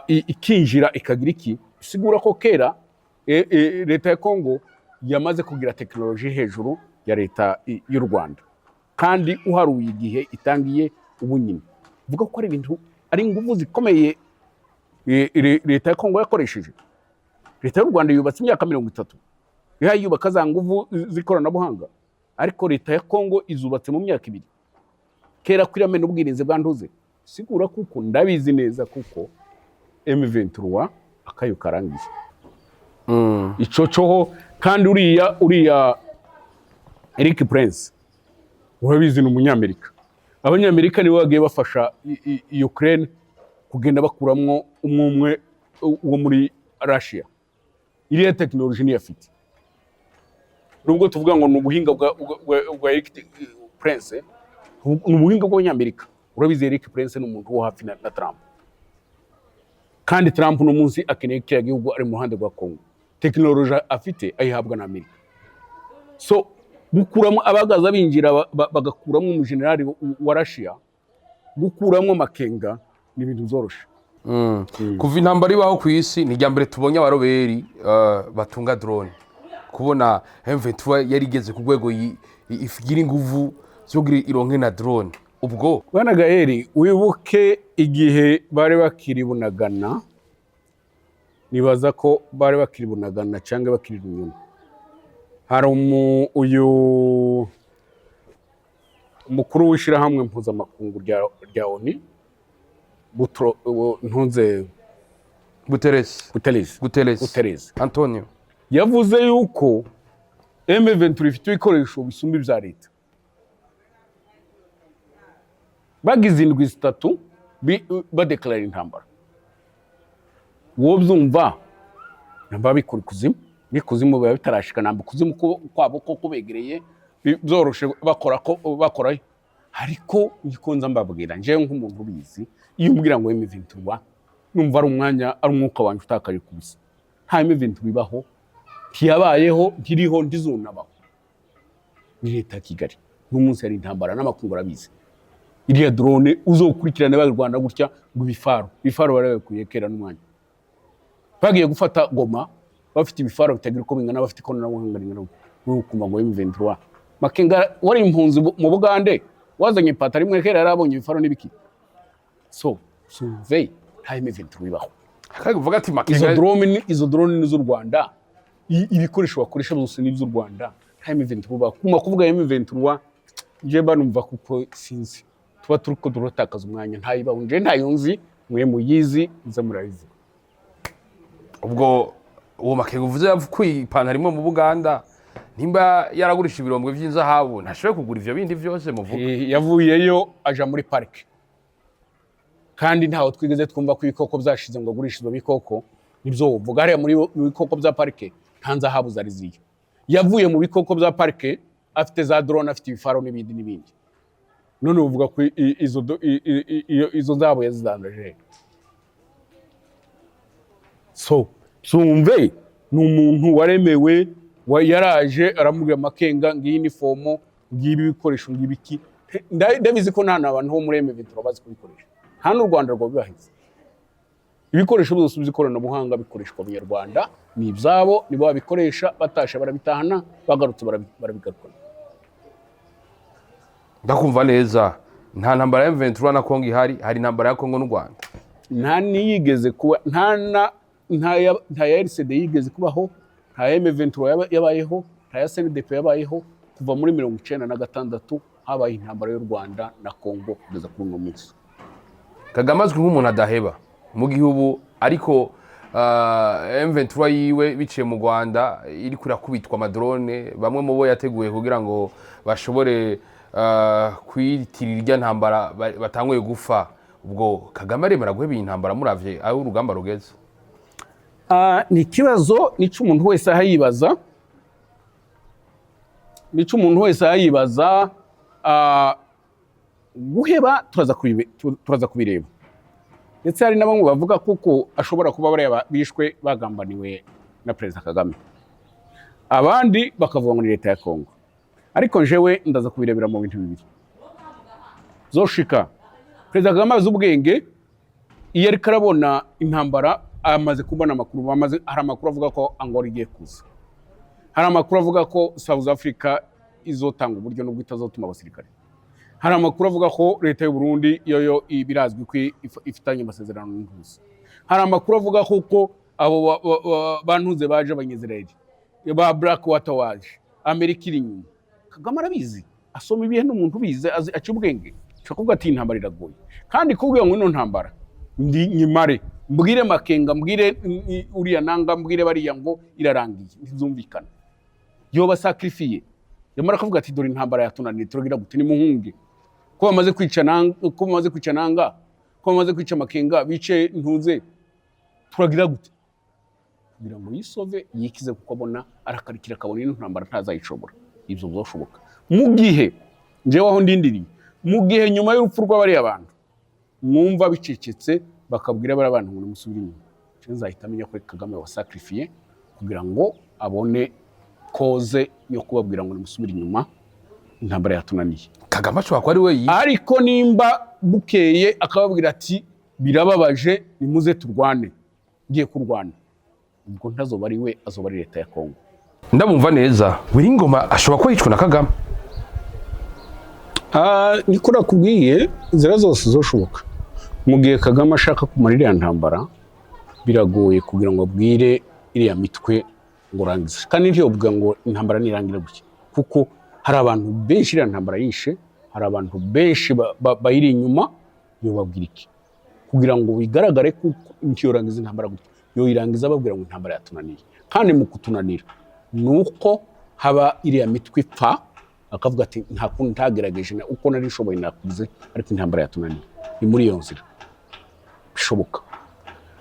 ikinjira ikagira iki, sigura ko kera leta ya Kongo yamaze kugira teknoloji hejuru ya leta y'u Rwanda, kandi uharuye igihe itangiye ubunyine. Vuga ko ari ibintu ari ingufu zikomeye leta ya Kongo yakoresheje. Leta y'u Rwanda yubatse imyaka 30 yubaka za nguvu zikoranabuhanga, ariko leta ya Kongo izubatse mu myaka 2. Kera kwiramena ubwirinzi bwanduze, sigura kuko ndabizi neza kuko M23 akayo karangiye. Icocoho kandi uriya Eric Prince urabizi n'umunyamerika. Abanyamerika nibo bagiye bafasha Ukraine kugenda bakuramwo umwe wo muri Russia. Iriya technology ni yafite. Nubwo tuvuga ngo n'ubuhinga bwa Eric Prince, n'ubuhinga bw'Abanyamerika. Urabizi Eric Prince n'umuntu wo hafi na Trump. Kandi Trump no munsi akeneye kiriya gihugu ari mu ruhande rwa Kongo. tekinoloji afite ayihabwa na Amerika. So gukuramo abagaza binjira bagakuramo umujenerali wa Russia, gukuramo Makenga ni ibintu zoroshe. Kuva intambara ibaho ku isi ni ryambere tubonye abaroberi batunga drone, kubona M23 yari igeze ku rwego ifigira inguvu zo ironke na drone. Ubwo bwana Gaël, wibuke igihe bari bakiri Bunagana, nibaza ko bari bakiri Bunagana cyangwa bakiri Runyoni, hari uyu umukuru w'ishirahamwe mpuzamakungu rya ONU ntunze Guterres Antonio yavuze yuko M23 ifite ibikoresho bisumba ibya leta. Bagize indwi zitatu badeklara intambara. Wowe byumva namba bikuri kuzimu, bikuzimu biba bitarashika, namba kuzimu kwabo ko kubegereye byoroshe bakora ariko nikonza mbabwira nje nk'umuntu ubizi, iyo umbwira ngo M23 numva ari umwanya ari umwuka wanjye utakaje kubusa. Nta M23 bibaho, ntiyabayeho, nkiriho, ndizunabaho. Ni leta ya Kigali n'umunsi yari intambara n'amakungu arabizi. Iriya drone uzokurikirana bari Rwanda gutya ngo bifaro barabekuye kera n'umwanya. Bagiye gufata Goma bafite ibifaro bitagira uko bingana, bafite ikoranabuhanga ringana n'ukumva ngo M23. Makenga wari impunzi mu Bugande, wazanye patari mwe kera yarabonye ibifaro n'ibiki. So survey nta M23 bibaho. akavuga ati Makenga izo drone ni z'u Rwanda, ibikoresho bakoresha byose ni by'u Rwanda, nta M23 bibaho. Kuma kuvuga M23 nje banumva kuko sinzi tuba turiko durotakaza umwanya, ntayibaho nje ntayunzi, mwe muyizi nza murabizi. Ubwo uwo Makenga uvuze kwipantara imwe mu Buganda, nimba yaragurisha ibirombwe by'inzahabu ntashoboye kugura ivyo bindi byose muvuga. Yavuyeyo aja muri parike, kandi ntaho twigeze twumva ko ibikoko byashize ngo agurishe ibyo bikoko. Nibyo uvuga hariya muri bikoko bya parike nta nzahabu zari ziyo. Yavuye mu bikoko bya parike afite za drone, afite ibifaro n'ibindi. None uvuga ko izo nzahabu yazidandaje. So sumve ni umuntu waremewe, yaraje aramubwira Makenga ngiyi uniform, ngibi bikoresho ngibiki. Ndabizi ko nta nabantu bo muri M23 bazi kubikoresha, nta n'u Rwanda rwo bibahize. Ibikoresho byose by'ikoranabuhanga bikoreshwa mu Rwanda, ni ibyabo, nibo babikoresha, batasha barabitahana, bagarutse barabigarukana. Ndakumva neza, nta ntambara ya M23 na Kongo ihari, hari intambara ya Kongo n'u Rwanda. Nta niyigeze kuba, nta ya RCD yigeze kubaho, nta ya M23 yabayeho, nta ya CNDP yabayeho. Kuva muri 1996 habaye intambara y'u Rwanda na Kongo kugeza kuri uno munsi. Kagame azwi nk'umuntu adaheba mu gihugu, ariko M23 yiwe biciye mu Rwanda iri kurakubitwa amadrone, bamwe mu bo yateguye kugira ngo bashobore kwiyitirira irya ntambara batanguye gufa. Ubwo Kagame aremera guheba iyi ntambara muravye aho urugamba rugeze? Ni ikibazo nico umuntu wese ahayibaza, guheba turaza kubireba. Ndetse hari n'abamwe bavuga kuko ashobora kuba bareba bishwe bagambaniwe na Perezida Kagame, abandi bakavuga ngo ni leta ya Kongo. Ariko njewe ndaza kubirebera mu bintu bibiri zoshika. Perezida Kagame azi ubwenge, iyo ariko arabona intambara amaze kubona amakuru, hari amakuru avuga ko Angola igiye kuza, hari amakuru avuga ko South Africa izotanga uburyo nubwo itazotuma abasirikare, hari amakuru avuga ko leta y'u Burundi yoyo birazwi ko ifitanye amasezerano n'Uburundi, hari amakuru avuga ko abo bantuze baje abanyezereri ba Black Water waje, Amerika iri inyuma. Kagame arabizi, asoma ibihe n'umuntu bize aca ubwenge. Cyakuvuga ati intambara iragoye, kandi kubwiye ngo ino ntambara nyimare mbwire Makenga, mbwire uriya nanga, mbwire bariya ngo irarangiye, ntizumvikana. Yo basacrifiye yamara kuvuga ati dore intambara yatunaniye, turagira gute ni muhunge ko bamaze kwica nanga, ko bamaze kwica Makenga, bice ntuze, turagira gute kugira ngo yisove yikize, kuko abona arakarikira, akabona ino ntambara ntazayishobora. Ibyo byoshoboka mu gihe njewe aho ndindiriye, mu gihe nyuma y'urupfu rw'abari abantu mwumva bicecetse bakabwira bari abantu ngo musubire inyuma, nzahita menya ko Kagame wasacrifiye kugira ngo abone koze yo kubabwira ngo nimusubire inyuma intambara yatunaniye. Kagame ashobora kuba ari we yishe. Ariko nimba bukeye akababwira ati birababaje nimuze turwane, ngiye kurwana, ubwo ntazoba ari we, azoba ari leta ya Kongo. Ndamumva neza, Wiringoma ashobora kuba yicwa na Kagame. Niko nakubwiye, inzira zose zoshoboka. Mu gihe Kagame ashaka kumara iriya ntambara, biragoye kugira ngo abwire iriya mitwe ngo rangize. Kandi ntiyovuga ngo intambara nirangira gutya, kuko hari abantu benshi iriya ntambara yishe, hari abantu benshi bayiri inyuma. Yobabwira iki kugira ngo bigaragare ko ntiyorangiza intambara gutya? Yoyirangiza ababwira ngo intambara yatunaniye. Kandi mu kutunanira nuko haba iriya mitwe ipfa, akavuga ati nta kuntu ntagerageje uko nari nshoboye nakuze, ariko intambara yatunaniye. Ni muri iyo nzira bishoboka.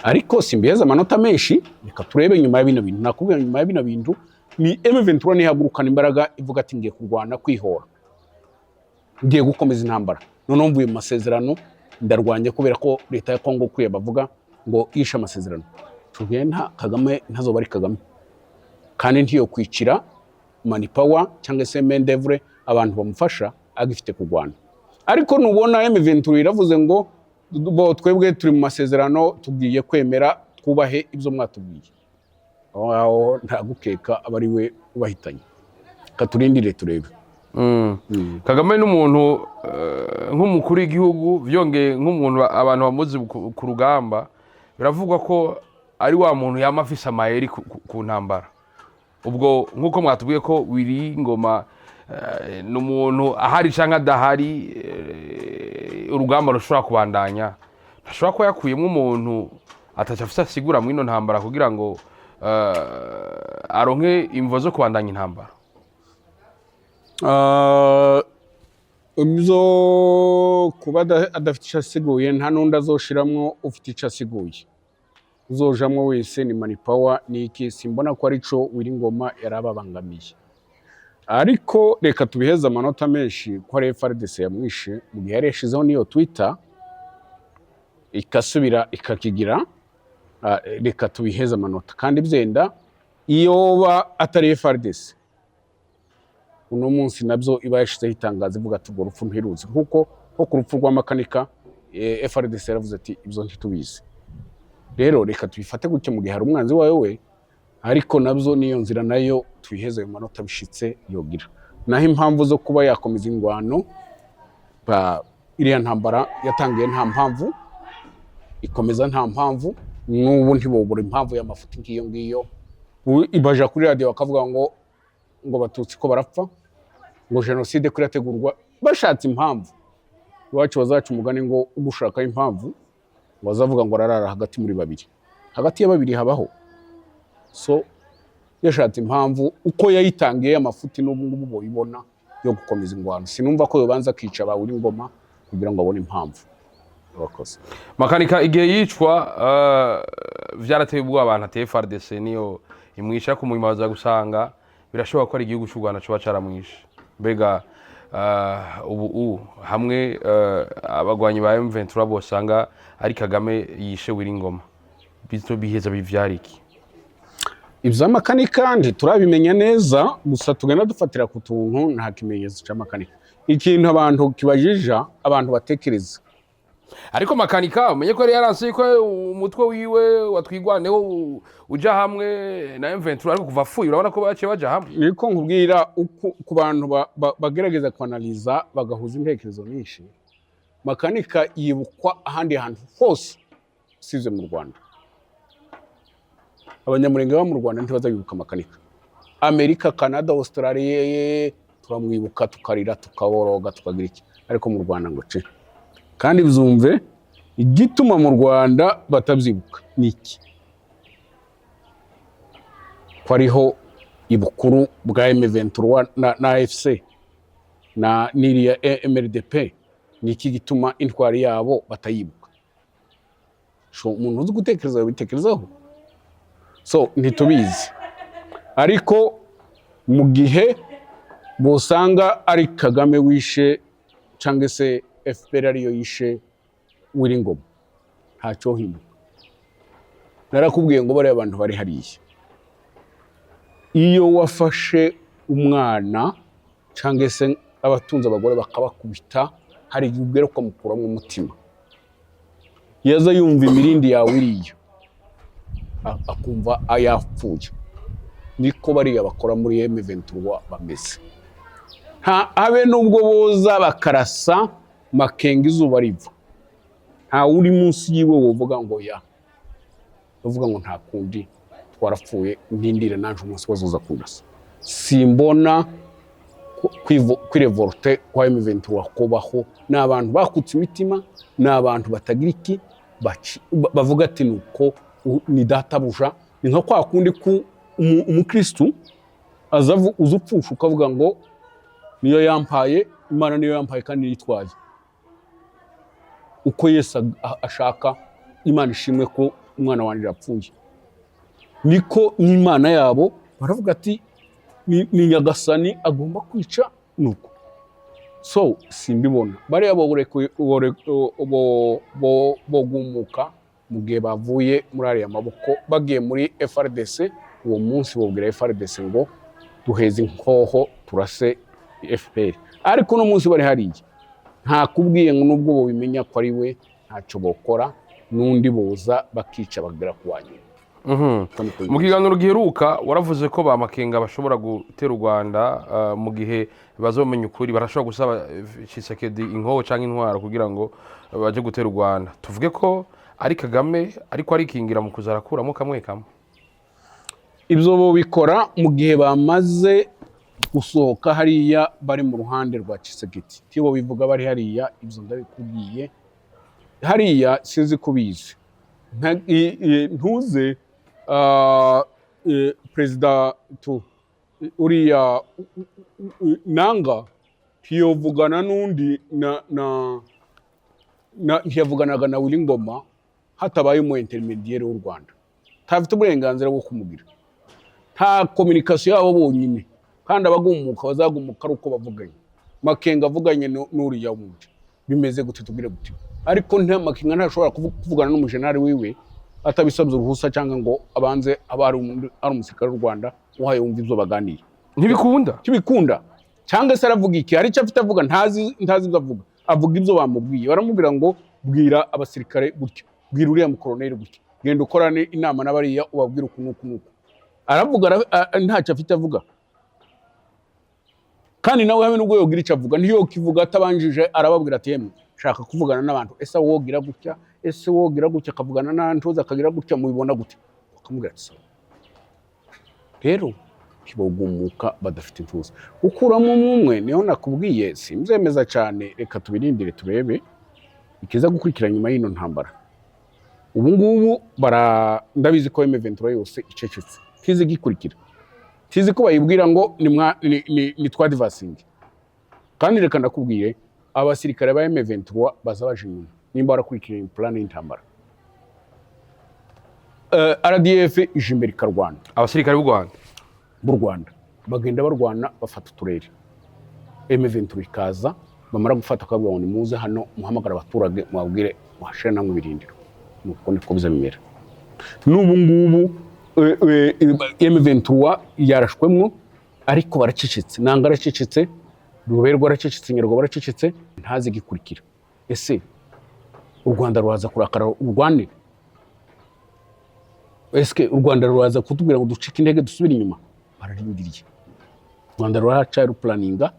Ariko simbiheza amanota menshi, reka turebe nyuma ya bino bintu. Nakubwira nyuma ya bino bintu ni M23 nihagurukana imbaraga ivuga ati ngiye kurwana kwihora, ngiye gukomeza intambara. None mvuye mu masezerano ndarwanye kubera ko leta ya Kongo kuye bavuga ngo yisha amasezerano. Tugenda Kagame ntazoba ari Kagame, kandi ntiyo kwicira Manipawa cyangwa se Mendevre abantu bamufasha agifite kurwana. Ariko nubona M23 iravuze ngo twebwe turi mu masezerano, tugiye kwemera twubahe ibyo mwatubwiye, aho nta gukeka aba ari we ubahitanye. Katurindire turebe. Kagame n'umuntu nk'umukuru w'igihugu, byongeye nk'umuntu abantu bamuzi ku rugamba, biravugwa ko ari wa muntu yama afise amayeri ku ntambara. Ubwo nk'uko mwatubwiye ko Wiringoma n'umuntu ahari cyangwa adahari urugamba rushobora kubandanya, ntashobora kuba yakuyemo umuntu atacafise asigura muri ino ntambara kugira ngo aronke imvo zo kubandanya intambara. Ibyo kuba adafite icyo asiguye, nta n'undi azoshiramwo ufite icyo asiguye. Uzojamwo wese ni Manipawa n'iki, simbona ko ari cyo Wiringoma yarababangamiye. Ariko reka tubiheze amanota menshi ko ari FARDC yamwishe, mu gihe yareshizeho niyo Twitter ikasubira ikakigira. Reka tubiheze amanota, kandi byenda iyoba atari FARDC uno munsi nabyo iba yashizeho itangazo ivuga ati urwo rupfu ntiruzi, kuko ku rupfu rw'amakanika FARDC yaravuze ati ibyo ntitubizi. Rero reka tubifate gutyo mu gihe hari umwanzi wawe we, ariko nabyo niyo nzira nayo tuyiheze mu manota bishitse yogira. Naho impamvu zo kuba yakomeza ingwano, iriya ntambara yatangiye nta mpamvu, ikomeza nta mpamvu, n'ubu ntibobura impamvu y'amafuti nk'iyo ngiyo. Ibaja kuri radio bakavuga ngo Abatutsi ko barapfa, ngo genocide ko irategurwa, bashatse impamvu. Iwacu bazaca umugani ngo ugushaka impamvu bazavuga ngo ararara hagati muri babiri, hagati ya babiri habaho. So yashatse impamvu uko yayitangiye amafuti n'ubu ngubu boyibona yo gukomeza ingwano. Sinumva ko yobanza kwica ba Wiringoma kugira ngo abone impamvu. Bakoze Makanika igihe yicwa vyarateye ubwo abantu ateye FARDC niyo imwisha ku murimo baza gusanga birashoboka ko ari igihugu cy'u Rwanda cyo bacaramwisha. Mbega ubu hamwe abagwanyi ba M23 bosanga ari Kagame yishe Wiringoma, bito biheza bivyariki? Ibyo makanika ndi turabimenya neza, gusa tugenda dufatira ku tuntu nta kimenyetso cy'amakanika. Ikintu abantu kibajija, abantu batekereza. Ariko Makanika umenye ko yaranse ko umutwe wiwe watwigwaneho uja hamwe na M23, ariko kuva fuye urabona ko bace baja hamwe. Niko nkubwira ku bantu bagerageza kwanaliza bagahuza intekerezo nyinshi. Makanika yibukwa ahandi hantu hose size mu Rwanda. Abanyamurenge ba mu Rwanda ntibazabibuka Makanika. Amerika, Canada, Australia turamwibuka tukarira tukaboroga tukagira iki, ariko mu Rwanda ngo ce. Kandi bizumve igituma mu Rwanda batabyibuka niki, ko ariho ibukuru bwa M23 na AFC na niriya MRDP, niki gituma intwari yabo batayibuka. So umuntu uzi gutekereza bitekerezaho, so ntitubizi. Ariko mu gihe bosanga ari Kagame wishe cyangwa se FPR ariyo yishe Wiringoma, ntacyo hinduka. Narakubwiye ngo bari abantu bari hariye iyo wafashe umwana cyangwa se abatunze abagore bakabakubita, hari igihe ubwira ukamukuramo umutima, yaza yumva imirindi yawe iriya akumva ayapfuye. Niko bariya bakora muri M23 bameze. Habe nubwo boza bakarasa Makenga izuba riva, nta uri munsi yiwe wovuga ngo ya, uvuga ngo nta kundi twarapfuye, ndindire nanje umunsi wazoza kundasa. Simbona kwirevolte kwa M23 kubaho, n'abantu bakutse imitima, n'abantu batagira iki bavuga ati nuko ni databuja. Ni nka kwa kundi ku umukristu uzupfusha ukavuga ngo niyo yampaye, Imana niyo yampaye kandi yitwaye. Uko Yesu ashaka, Imana ishimwe ko umwana wanjye yapfuye, niko n'Imana yabo baravuga ati ni Nyagasani agomba kwica nuko. So simbibona bariya bogumuka mu gihe bavuye muri ariya maboko bagiye muri FRDC. Uwo munsi bobwira FRDC ngo duheze inkoho turase FPR, ariko no munsi bari hariya nta kubwiye ngo nubwo bo bimenya ko ari we ntacyo bokora, n'undi boza bakica bagera kuwanye. Mu kiganiro giheruka waravuze ko ba Makenga bashobora gutera u Rwanda mu gihe bazomenya ukuri, barashobora gusaba Tshisekedi inkoho cyangwa intwaro kugira ngo baje gutera u Rwanda. Tuvuge ko ari Kagame ariko arikingira mu kuzarakuramo kamwe kamwe. Ibyo bo bikora mu gihe bamaze gusohoka hariya bari mu ruhande rwa Tshisekedi. Tibo bivuga bari hariya, ibyo ndabikubwiye hariya sinzi kubizi. Ntuze Perezida uriya Nanga ntiyovugana n'undi ntiyavuganaga na Willy Ngoma hatabaye umu intermediaire w'u Rwanda. Ntafite uburenganzira bwo kumugira, nta communication yabo bonyine, kandi abagumuka bazagumuka ari uko bavuganye. Makenga avuganye n'uriya wundi bimeze gute tubwire gute? Ariko nta Makenga ntashobora kuvugana n'umujenali wiwe atabisabye uruhusa cyangwa ngo abanze abari umusirikare w'u Rwanda uhaye wumva ibyo baganira. Ntibikunda cyangwa se aravuga iki? Hari icyo afite avuga, ntazi ibyo avuga, avuga ibyo bamubwiye. Baramubwira ngo bwira abasirikare gutya, bwira uriya mukoloneli gutya, genda ukorane inama n'abariya ubabwira uku. Aravuga ntacyo afite avuga, kandi nawe hamwe n'ubwo yogira icyo avuga ntiyo kivuga atabanjije arababwira ati yemwe shaka kuvugana n'abantu, ese wogira gutya, ese wogira gutya, akavugana n'antoza akagira gutya, mubibona gutya, bakamubwira ati sawa. Rero kibogumuka badafite intuza ukuramo umwe. Niho nakubwiye simzemeza cyane, reka tubirindire turebe ikiza gukurikira nyuma y'ino ntambara. Ubu ngubu ndabizi ko M23 yose icecetse, tizi gikurikira, tizi ko bayibwira ngo ni twadvancing. Kandi reka nakubwiye abasirikare ba M23 bazabaje inyuma nimba barakurikira plan y'intambara. RDF ije imbere ikarwana, abasirikare b'u Rwanda bagenda barwana bafata uturere. M23 ikaza bamara gufata akabwa ngo nimuze hano muhamagara abaturage mwabwire washira namwe birindiro. Nuko niko bizamera. N'ubu ngubu M23 yarashwemwo ariko baracecetse. Nanga aracecetse, Ruberwa aracecetse, Nyarwa baracecetse, ntazi gikurikira. Ese u Rwanda rwaza kurakara urwane? Eske u Rwanda rwaza kutubwira ngo ducike intege dusubira inyuma? Bararindiriye. U Rwanda rwaca planinga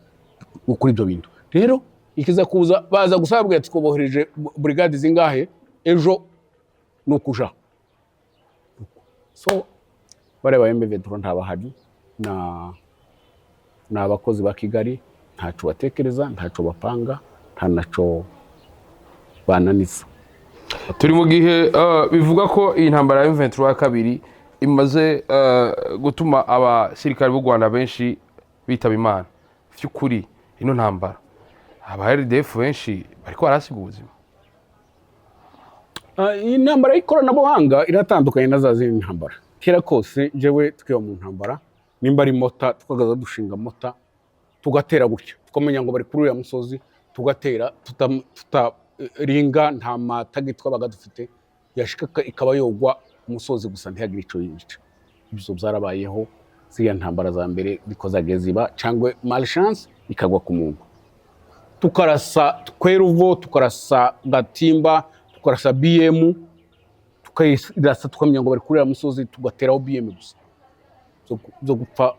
ukuri ibyo bintu. Rero ikiza kuza baza gusabwa ati twobohereje brigade zingahe ejo no kuja. So bareba M23 ntabahari na abakozi ba Kigali, ntaco batekereza, ntaco bapanga, nta naco bananiza. Turi mu gihe bivuga ko iyi ntambara ya M23 ya kabiri imaze gutuma abasirikare b'u Rwanda benshi bitaba Imana. Vy'ukuri ino ntambara aba RDF benshi bariko barasiga ubuzima. Iyi ntambara y'ikoranabuhanga iratandukanye na za zindi ntambara. Kera kose jewe twiba mu ntambara nimba ari mota twagaza dushinga mota tugatera gutya, tukamenya ngo bari kuri uriya musozi, tugatera ringa nta matagi twabaga dufite, yashika ikaba yogwa umusozi gusa ntihagire ico yica. Ibyo byarabayeho ziriya ntambara za mbere zikozaga ziba cyangwa malchance ikagwa ku muntu, tukarasa Kweruvo, tukarasa Gatimba, tukarasa BM, tukayirasa tukamenya ngo bari kurira musozi, tugateraho BM gusa zo gupfa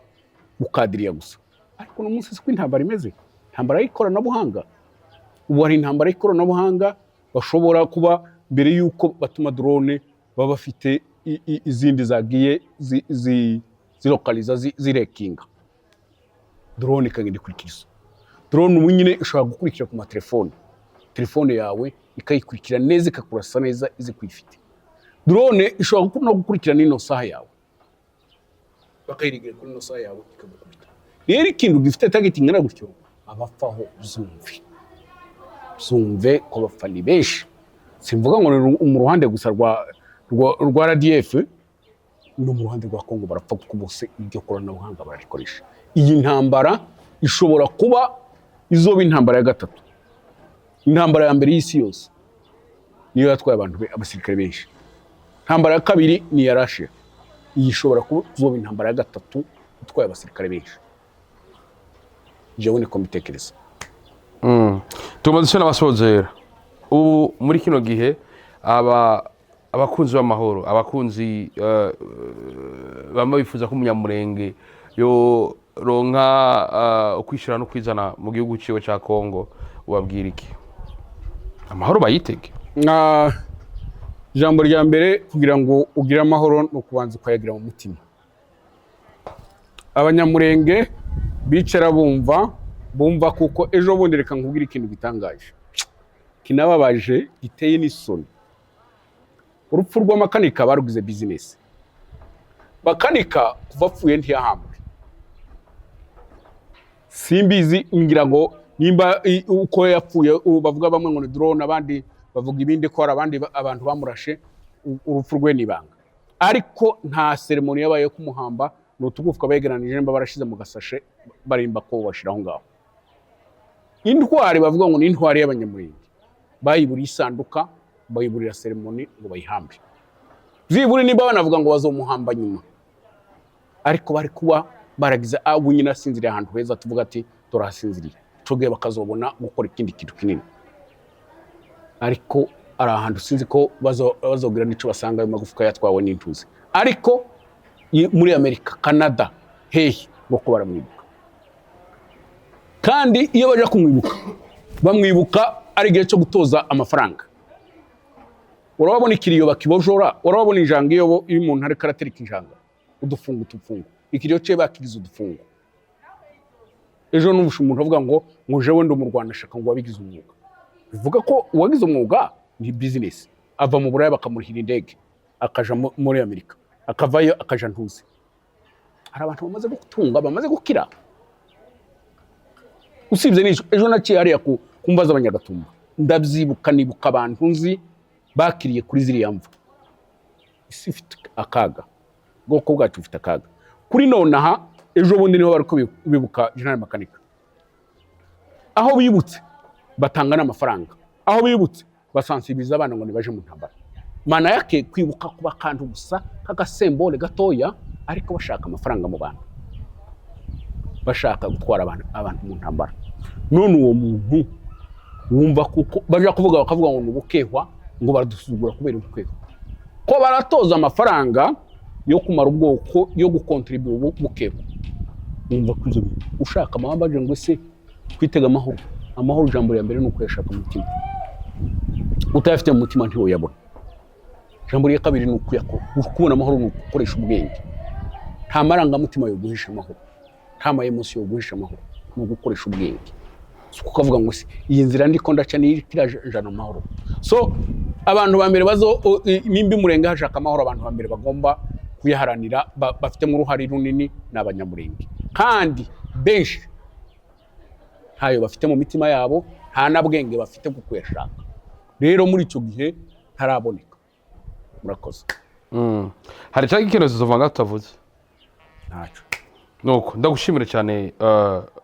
gukadiriya gusa. Ariko no munsi siko intambara imeze, intambara y'ikoranabuhanga. Ubu hari intambara y'ikoranabuhanga, bashobora kuba mbere yuko batuma drone baba bafite izindi zagiye zilokaliza zirekinga, drone ikagenda ikurikiriza. Drone ubu nyine ishobora gukurikira ku matelefone, telefone yawe ikayikurikira neza, ikakurasa neza izi kwifite. Drone ishobora no gukurikira n'ino saha yawe, bakayirigira kuri ino saha yawe ikagukubita. Rero ikintu gifite target ingana gutyo, abafaho zumve ko bafani benshi. Simvuga ngo mu ruhande gusa rwa RDF, no mu ruhande rwa Kongo barapfa kuko bose iryo koranabuhanga bararikoresha. Iyi ntambara ishobora kuba izoba intambara ya gatatu. Intambara ya mbere y'isi yose niyo yatwaye abantu abasirikare benshi. Intambara ya kabiri ni ya Russia. Iyi ishobora kuba izoba intambara ya gatatu itwaye abasirikare benshi. Jewe ni komitekereza. Tumaze n'abasozera. Ubu muri kino gihe abakunzi b'amahoro, abakunzi bamwe bifuza ko umunyamurenge yo ronka ukwishira no kwizana mu gihugu ciwe ca Kongo, ubabwira iki? Amahoro bayitege. Jambo rya mbere kugira ngo ugire amahoro no kubanza kwayagira mu mutima. Abanyamurenge bicara bumva kuko ejo bundi reka nkubwira ikintu gitangaje kinababaje giteye n'isoni. Urupfu rw'amakanika barugize business. Bakanika kuva apfuye ntiyahambwe. Simbizi ngira ngo nimba uko yapfuye bavuga bamwe ngo ni drone, abandi bavuga ibindi ko hari abandi abantu bamurashe, urupfu rwe nibanga. Ariko nta ceremony yabaye kumuhamba, no tugufwa begeranije mba barashize mu gasashe barimba ko bashiraho ngaho. Intwari bavuga ngo ni intwari y'abanyamurenge, bayiburi isanduka, bayiburira ceremony ngo bayihambe. Ziburi niba banavuga ngo bazomuhamba nyuma, ariko bari kuba baragize abo nyina sinziriye ahantu heza, tuvuga ati turahasinziriye, coge bakazobona gukora ikindi kintu kinini. Ariko ari ahantu sinzi ko bazogira nico basanga ayo magufuka yatwawe n'intuzi. Ariko muri Amerika, Canada, hehe boko baramwibuka. Kandi iyo baje kumwibuka, bamwibuka ari gihe cyo gutoza amafaranga. Urababona ikiriyo bakibojora, urababona injanga iyo umuntu ari karaterika injanga, udufungu. Ikiriyo cye bakigize udufungu. Ejo n'ubusha umuntu avuga ngo jewe ndo mu Rwanda shaka ngo wabigize umwuga. Bivuga ko uwagize umwuga ni business. Ava mu Burayi bakamurihira indege, akaja muri Amerika, akavayo akaja ntuzi. Hari abantu bamaze gutunga, bamaze gukira. Usibye n'icyo ejo naciye hariya kumbaza Abanyagatumba, ndabyibuka nibuka abantu nzi bakiriye kuri ziriya mva. Isi ifite akaga, bwoko bwacu bufite akaga. Kuri none aha ejo bundi niho bari kubibuka General Makanika. Aho bibutse batanga n'amafaranga, aho bibutse basansibiliza abana ngo nibaje mu ntambara. Mana yake kwibuka kuba kantu gusa kagasembole gatoya, ariko bashaka amafaranga mu bantu, bashaka gutwara abantu mu ntambara. None uwo muntu wumva kuko baje kuvuga bakavuga ngo ubukehwa, ngo baradusugura kubera ubukehwa, ko baratoza amafaranga yo kumara ubwoko, yo gukontribute ubukehwa. Wumva kuzo ushaka amabanje ngo se kwitega amahoro jambo ya mbere nuko yashaka umutima. Utayafite mu mutima ntiwo yabona. Jambo ya kabiri nuko kubona amahoro nuko ukoresha ubwenge. Nta maranga mutima yo guhisha amahoro, nta mayemosi yo guhisha amahoro, no gukoresha ubwenge. So kukavuga ngo se iyi nzira ndiko ndaca ni kirajana amahoro. So abantu ba mbere bazo nimbi Murenge hashaka amahoro, abantu ba mbere bagomba kuyaharanira bafite mu ruhari runini n'Abanyamurenge, kandi benshi ntayo bafite mu mitima yabo, nta nabwenge bafite kukuyashaka. Rero muri icyo gihe haraboneka. Murakoze. Hari cyangwa ikintu zizovanga tutavuze? Ntacyo. Nuko ndagushimira cyane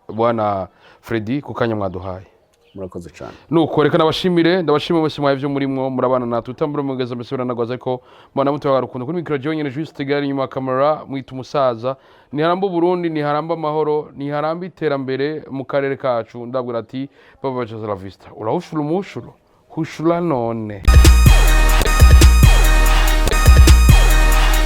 bwana Freddy ku kanya mwaduhaye. murakoze cyane nuko reka ndabashimire mwese mwavyo murimwo murabana natwe utambura mugeza mbese biranagwaza ko mbona mutwaga rukundo kuri micro Jean Juste Gari nyuma kamera mwita umusaza ni haramba Burundi ni haramba amahoro ni haramba iterambere mu karere kacu ndabwira ati baba bacha la vista urahushura umushuro hushura none